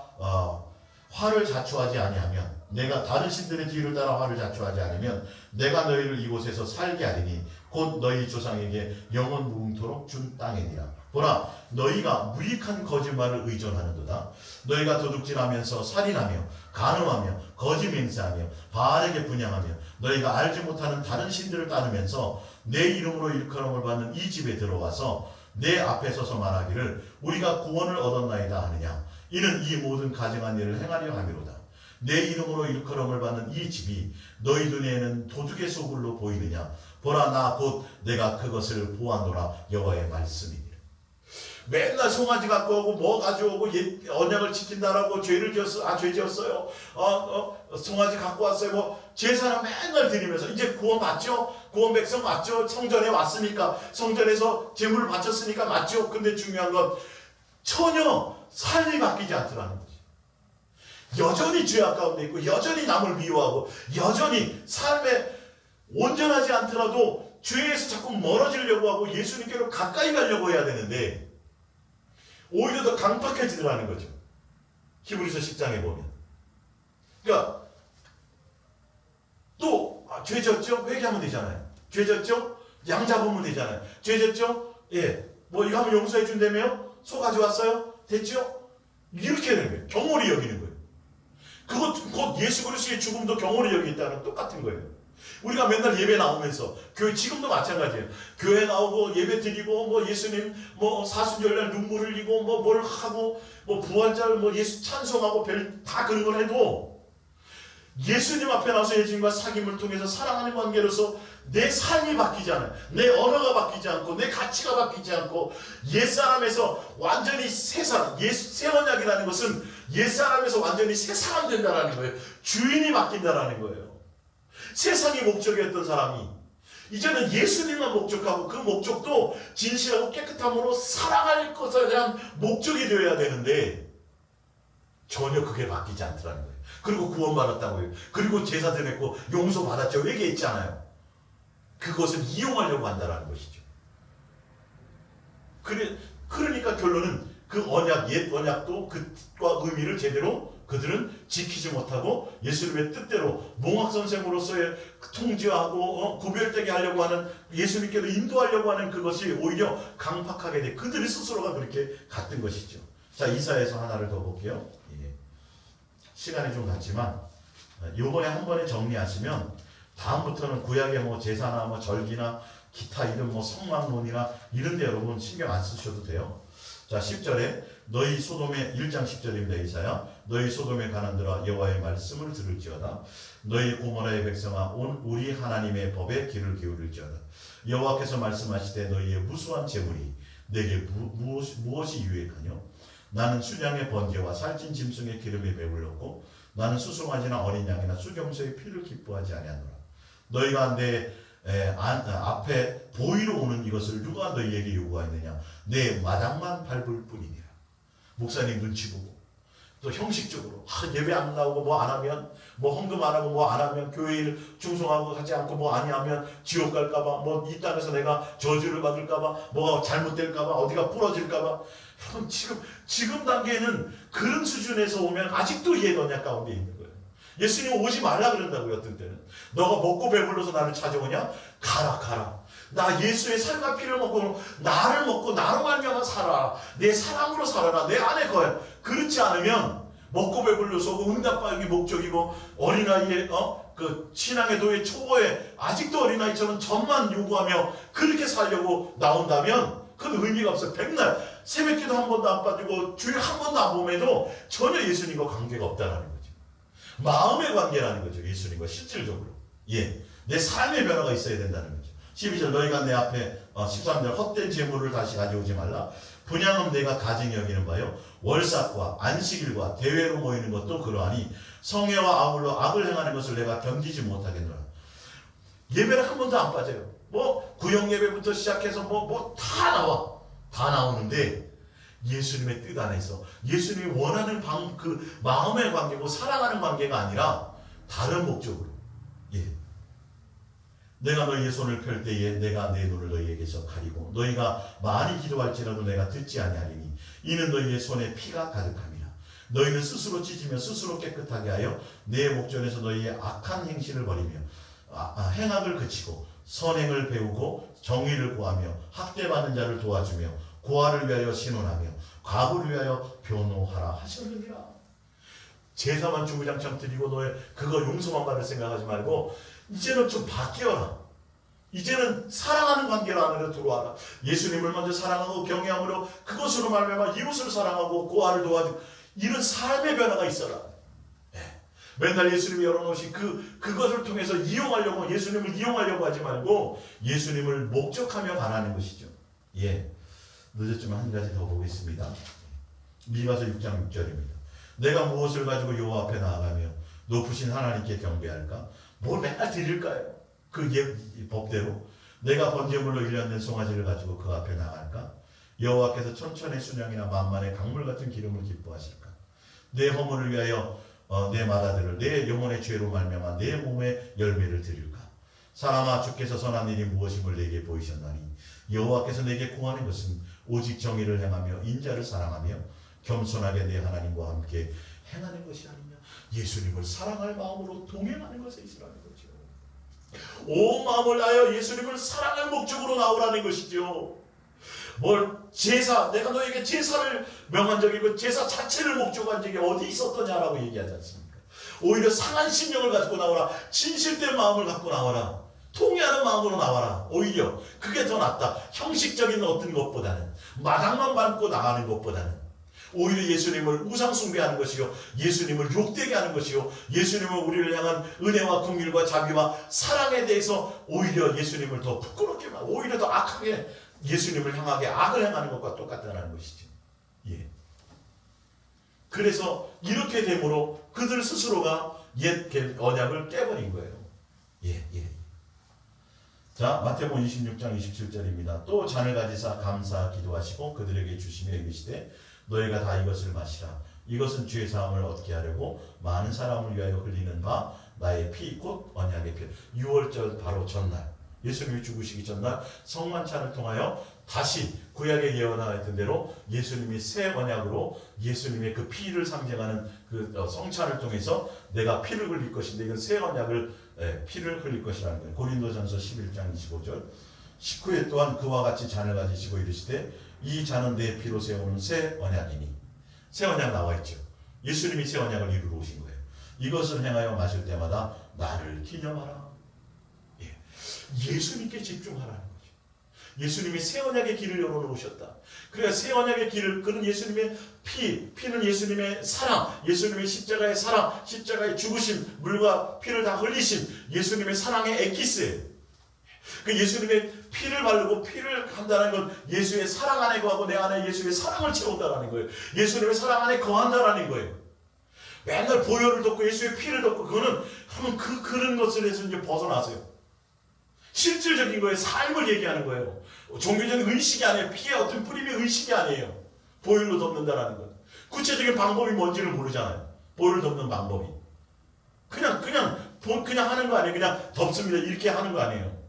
화를 자초하지 아니하면 내가 다른 신들의 뒤를 따라 화를 자초하지 않으면 내가 너희를 이곳에서 살게 하리니 곧 너희 조상에게 영원 무궁토록 준 땅이니라. 보라, 너희가 무익한 거짓말을 의존하는도다. 너희가 도둑질하면서 살인하며 간음하며 거짓 맹세하며 바알에게 분향하며 너희가 알지 못하는 다른 신들을 따르면서 내 이름으로 일컬음을 받는 이 집에 들어와서 내 앞에 서서 말하기를 우리가 구원을 얻었나이다 하느냐. 이는 이 모든 가증한 일을 행하려 함이로다. 내 이름으로 일컬음을 받는 이 집이 너희 눈에는 도둑의 소굴로 보이느냐. 보라, 나 곧 내가 그것을 보았노라. 여호와의 말씀이니라. 맨날 송아지 갖고 오고 뭐 가져오고 언약을 지킨다라고 죄를 지었어. 죄 지었어요. 송아지 갖고 왔어요. 뭐 제사는 맨날 드리면서 이제 구원 맞죠? 구원 백성 맞죠? 성전에 왔으니까, 성전에서 제물을 바쳤으니까 맞죠? 근데 중요한 건 전혀 삶이 바뀌지 않더라는 거지. 여전히 죄악 가운데 있고 여전히 남을 미워하고 여전히 삶에 온전하지 않더라도 죄에서 자꾸 멀어지려고 하고 예수님께로 가까이 가려고 해야 되는데 오히려 더 강팍해지더라는 거죠. 히브리서 10장에 보면. 그러니까 또 죄 졌죠? 회개하면 되잖아요. 죄 졌죠? 양 잡으면 되잖아요. 죄 졌죠? 예, 뭐 이거 하면 용서해 준다며요? 소 가져왔어요? 됐죠? 이렇게 되는 거예요. 경홀히 여기는 거예요. 그것 곧 예수 그리스도의 죽음도 경홀히 여기있다는 똑같은 거예요. 우리가 맨날 예배 나오면서 교회 지금도 마찬가지예요. 교회 나오고 예배 드리고 뭐 예수님 뭐 사순절날 눈물 흘리고 뭐 뭘 하고 뭐 부활절 뭐 예수 찬송하고 별 다 그런 걸 해도 예수님 앞에 나와서 예수님과 사귐을 통해서 사랑하는 관계로서 내 삶이 바뀌지 않아요. 내 언어가 바뀌지 않고 내 가치가 바뀌지 않고 옛사람에서 완전히 새 사람, 새 언약이라는 것은 옛사람에서 완전히 새 사람 된다라는 거예요. 주인이 바뀐다라는 거예요. 세상이 목적이었던 사람이 이제는 예수님만 목적하고 그 목적도 진실하고 깨끗함으로 사랑할 것에 대한 목적이 되어야 되는데 전혀 그게 바뀌지 않더라는 거예요. 그리고 구원받았다고요. 그리고 제사 드렸고 용서받았죠. 얘기했잖아요. 그것을 이용하려고 한다는 것이죠. 그러니까 결론은 그 언약, 옛 언약도 그 뜻과 의미를 제대로 그들은 지키지 못하고 예수님의 뜻대로 몽학선생으로서의 통제하고 구별되게 하려고 하는, 예수님께로 인도하려고 하는 그것이 오히려 강팍하게 돼. 그들이 스스로가 그렇게 갔던 것이죠. 자, 이사야에서 하나를 더 볼게요. 예. 시간이 좀 갔지만 요번에 한 번에 정리하시면 다음부터는 구약의 뭐 제사나 뭐 절기나 기타 이런 뭐 성막론이나 이런데 여러분 신경 안 쓰셔도 돼요. 자, 10절에 너희 소돔의 1장 10절입니다. 이사야. 너희 소돔에 관한들아 여호와의 말씀을 들을지어다. 너희 고모라의 백성아 우리 하나님의 법에 귀를 기울일지어다. 여호와께서 말씀하시되 너희의 무수한 재물이 내게 무엇이 유익하뇨? 나는 순양의 번제와 살찐 짐승의 기름에 배불렀고 나는 수송아지나 어린 양이나 수경소의 피를 기뻐하지 아니하노라. 너희가 내 앞에 보이러 오는 이것을 누가 너희에게 요구하였느냐? 내 마당만 밟을 뿐이니라. 목사님 눈치 보고 또 형식적으로 예배 안 나오고 뭐 안 하면, 뭐 헌금 안 하고 뭐 안 하면, 교회를 충성하고 하지 않고 뭐 아니하면 지옥 갈까봐, 뭐 이 땅에서 내가 저주를 받을까봐, 뭐가 잘못될까봐, 어디가 부러질까봐. 여러분 지금 단계에는 그런 수준에서 오면 아직도 옛 언약 가운데 있는 거예요. 예수님 오지 말라 그런다고요. 어떤 때는 너가 먹고 배불러서 나를 찾아오냐? 가라. 나 예수의 살과 피를 먹고 나를 먹고 나로 말미암아 살아라. 내 사랑으로 살아라. 내 안에 거야. 그렇지 않으면 먹고 배불러서 응답받기 목적이고 어린아이의 그 신앙의 도의 초보에 아직도 어린아이처럼 전만 요구하며 그렇게 살려고 나온다면 그건 의미가 없어요. 백날 새벽기도 한 번도 안 빠지고 주일 한 번도 안 봄에도 전혀 예수님과 관계가 없다는 거죠. 마음의 관계라는 거죠. 예수님과 실질적으로. 예, 내 삶의 변화가 있어야 된다는 거죠. 12절 너희가 내 앞에 13절 헛된 재물을 다시 가져오지 말라. 분양은 내가 가증히 여기는 바요. 월삭과 안식일과 대회로 모이는 것도 그러하니 성회와 아울러 악을 행하는 것을 내가 견디지 못하겠노라. 예배를 한 번도 안 빠져요. 뭐 구역 예배부터 시작해서 뭐 다 나오는데 예수님의 뜻 안에서 예수님이 원하는 그 마음의 관계고 사랑하는 관계가 아니라 다른 목적으로. 예. 내가 너희의 손을 펼 때에 내가 내 눈을 너희에게서 가리고 너희가 많이 기도할지라도 내가 듣지 아니하리니 이는 너희의 손에 피가 가득함이라. 너희는 스스로 찢으며 스스로 깨끗하게 하여 내 목전에서 너희의 악한 행실을 버리며 행악을 그치고 선행을 배우고 정의를 구하며 학대받는 자를 도와주며 고아를 위하여 신원하며 과부를 위하여 변호하라 하셨느니라. 제사만 주구장창 드리고 너의 그거 용서만 받을 생각하지 말고 이제는 좀 바뀌어라. 이제는 사랑하는 관계로 안으로 들어와라. 예수님을 먼저 사랑하고 경외함으로 그것으로 말미암아 이웃을 사랑하고 고아를 도와주고 이런 삶의 변화가 있어라. 맨날 예수님이 열어놓으신 그것을 통해서 이용하려고, 예수님을 이용하려고 하지 말고 예수님을 목적하며 가라는 것이죠. 예. 늦었지만 한 가지 더 보겠습니다. 미가서 6장 6절입니다. 내가 무엇을 가지고 여호와 앞에 나아가며 높으신 하나님께 경배할까? 뭘 맨날 드릴까요? 그 법대로 내가 번제물로 1년 된 송아지를 가지고 그 앞에 나갈까? 여호와께서 천천의 순양이나 만만의 강물 같은 기름을 기뻐하실까? 내 허물을 위하여 내 맏아들을 내 영혼의 죄로 말미암아 내 몸의 열매를 드릴까? 사람아 주께서 선한 일이 무엇임을 내게 보이셨나니 여호와께서 내게 구하는 것은 오직 정의를 행하며 인자를 사랑하며 겸손하게 내 하나님과 함께 행하는 것이 아니냐. 예수님을 사랑할 마음으로 동행하는 것에 있으라는 거죠. 온 마음을 다하여 예수님을 사랑할 목적으로 나오라는 것이죠. 뭘 제사, 내가 너에게 제사를 명한 적이 그 제사 자체를 목적한 적이 어디 있었더냐라고 얘기하지 않습니까? 오히려 상한 심령을 가지고 나와라. 진실된 마음을 갖고 나와라. 통회하는 마음으로 나와라. 오히려 그게 더 낫다. 형식적인 어떤 것보다는, 마당만 밟고 나가는 것보다는 오히려 예수님을 우상 숭배하는 것이요, 예수님을 욕되게 하는 것이요, 예수님을 우리를 향한 은혜와 긍휼과 자비와 사랑에 대해서 오히려 예수님을 더 부끄럽게 하고 오히려 더 악하게 예수님을 향하게 악을 행하는 것과 똑같다는 것이죠. 예. 그래서 이렇게 됨으로 그들 스스로가 옛 언약을 깨버린 거예요. 예. 자, 마태복음 26장 27절입니다. 또 잔을 가지사 감사 기도하시고 그들에게 주시며 이르시되 너희가 다 이것을 마시라. 이것은 죄 사함을 얻게 하려고 많은 사람을 위하여 흘리는 바 나의 피 곧 언약의 피. 6월절 바로 전날, 예수님이 죽으시기 전날 성만찬을 통하여 다시 구약에 예언하였던 대로 예수님이 새 언약으로 예수님의 그 피를 상징하는 그 성찬을 통해서 내가 피를 흘릴 것인데, 이건 새 언약을 피를 흘릴 것이라는 거예요. 고린도전서 11장 25절. 19회 또한 그와 같이 잔을 가지시고 이르시되 이 잔은 내 피로 세우는 새 언약이니. 새 언약 나와 있죠. 예수님이 새 언약을 이루러 오신 거예요. 이것을 행하여 마실 때마다 나를 기념하라. 예. 예수님께 집중하라는 거죠. 예수님이 새 언약의 길을 열어놓으셨다. 그래야 새 언약의 길을, 그는 예수님의 피는 예수님의 사랑, 예수님의 십자가의 사랑, 십자가의 죽으심, 물과 피를 다 흘리신 예수님의 사랑의 엑기스예요. 그 예수님의 피를 바르고 피를 한다는 건 예수의 사랑 안에 거하고 내 안에 예수의 사랑을 채운다라는 거예요. 예수님의 사랑 안에 거한다라는 거예요. 맨날 보혈을 덮고 예수의 피를 덮고, 그거는 한번 그런 것에서 이제 벗어나세요. 실질적인 거예요. 삶을 얘기하는 거예요. 종교적인 의식이 아니에요. 피의 어떤 뿌림의 의식이 아니에요. 보혈로 덮는다라는 건. 구체적인 방법이 뭔지를 모르잖아요. 보혈을 덮는 방법이. 그냥 하는 거 아니에요. 그냥 덮습니다. 이렇게 하는 거 아니에요.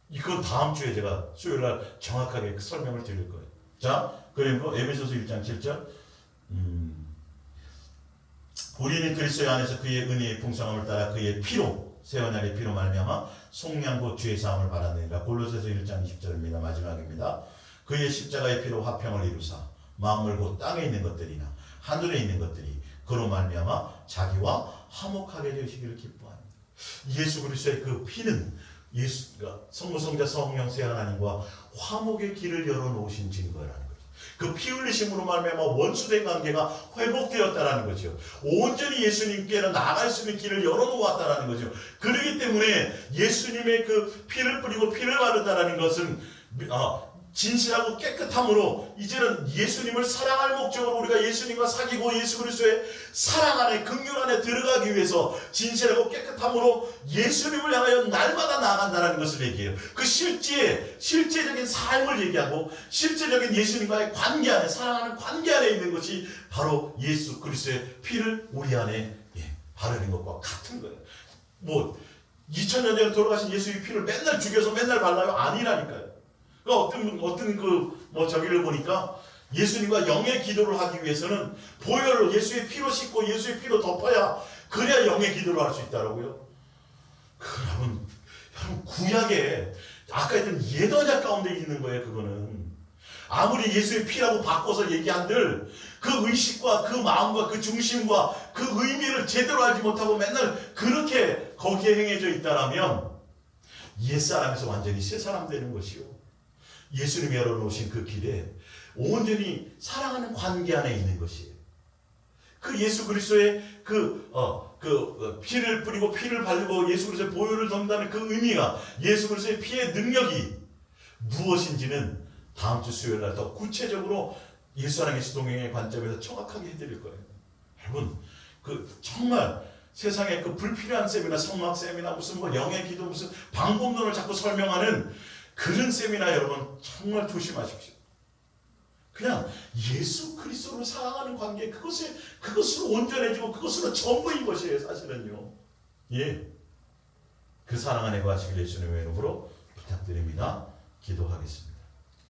이건 다음 주에 제가 수요일 날 정확하게 설명을 드릴 거예요. 자, 그리고 에베소서 1장 7절. 우리는 그리스도 안에서 그의 은혜의 풍성함을 따라 그의 피로, 새 언약의 피로 말미암아 속량 곧 죄 사함을 받았느니라. 골로새서 1장 20절입니다. 마지막입니다. 그의 십자가의 피로 화평을 이루사 만물 곧 땅에 있는 것들이나 하늘에 있는 것들이 그로 말미암아 자기와 화목하게 되시기를 기뻐합니다. 예수 그리스도의 그 피는 예수가 성부성자 성령세 하나님과 화목의 길을 열어놓으신 증거라는 거죠. 그 피 흘리심으로 말미암아 원수된 관계가 회복되었다라는 거죠. 온전히 예수님께로 나아갈 수 있는 길을 열어놓았다라는 거죠. 그렇기 때문에 예수님의 그 피를 뿌리고 피를 바른다라는 것은 진실하고 깨끗함으로 이제는 예수님을 사랑할 목적으로 우리가 예수님과 사귀고 예수 그리스도의 사랑 안에, 긍휼 안에 들어가기 위해서 진실하고 깨끗함으로 예수님을 향하여 날마다 나아간다는 것을 얘기해요. 그 실제적인 삶을 얘기하고 실제적인 예수님과의 관계 안에, 사랑하는 관계 안에 있는 것이 바로 예수 그리스도의 피를 우리 안에 바르는 것과 같은 거예요. 2000년 전에 돌아가신 예수의 피를 맨날 죽여서 맨날 발라요? 아니라니까요. 저기를 보니까 예수님과 영의 기도를 하기 위해서는 보혈로 예수의 피로 씻고 예수의 피로 덮어야, 그래야 영의 기도를 할 수 있다라고요. 그러면 여러분, 구약에 아까 했던 옛 언약 가운데 있는 거예요. 그거는 아무리 예수의 피라고 바꿔서 얘기한들 그 의식과 그 마음과 그 중심과 그 의미를 제대로 알지 못하고 맨날 그렇게 거기에 행해져 있다라면 옛사람에서 완전히 새사람 되는 것이요, 예수님이 열어놓으신 그 길에 온전히 사랑하는 관계 안에 있는 것이에요. 그 예수 그리스도의 피를 뿌리고 피를 바르고 예수 그리스도의 보혈을 덮는다는 그 의미가, 예수 그리스도의 피의 능력이 무엇인지는 다음 주 수요일 날 더 구체적으로 예수 안에 계신 동행의 관점에서 정확하게 해드릴 거예요. 여러분, 정말 세상에 불필요한 세미나, 성막 세미나, 무슨 영의 기도, 무슨 방법론을 자꾸 설명하는 그런 세미나 여러분 정말 조심하십시오. 그냥 예수 그리스도를 사랑하는 관계, 그것으로 온전해지고 그것으로 전부인 것이에요, 사실은요. 그 사랑 안에 거하시길 예수님의 이름으로 부탁드립니다. 기도하겠습니다.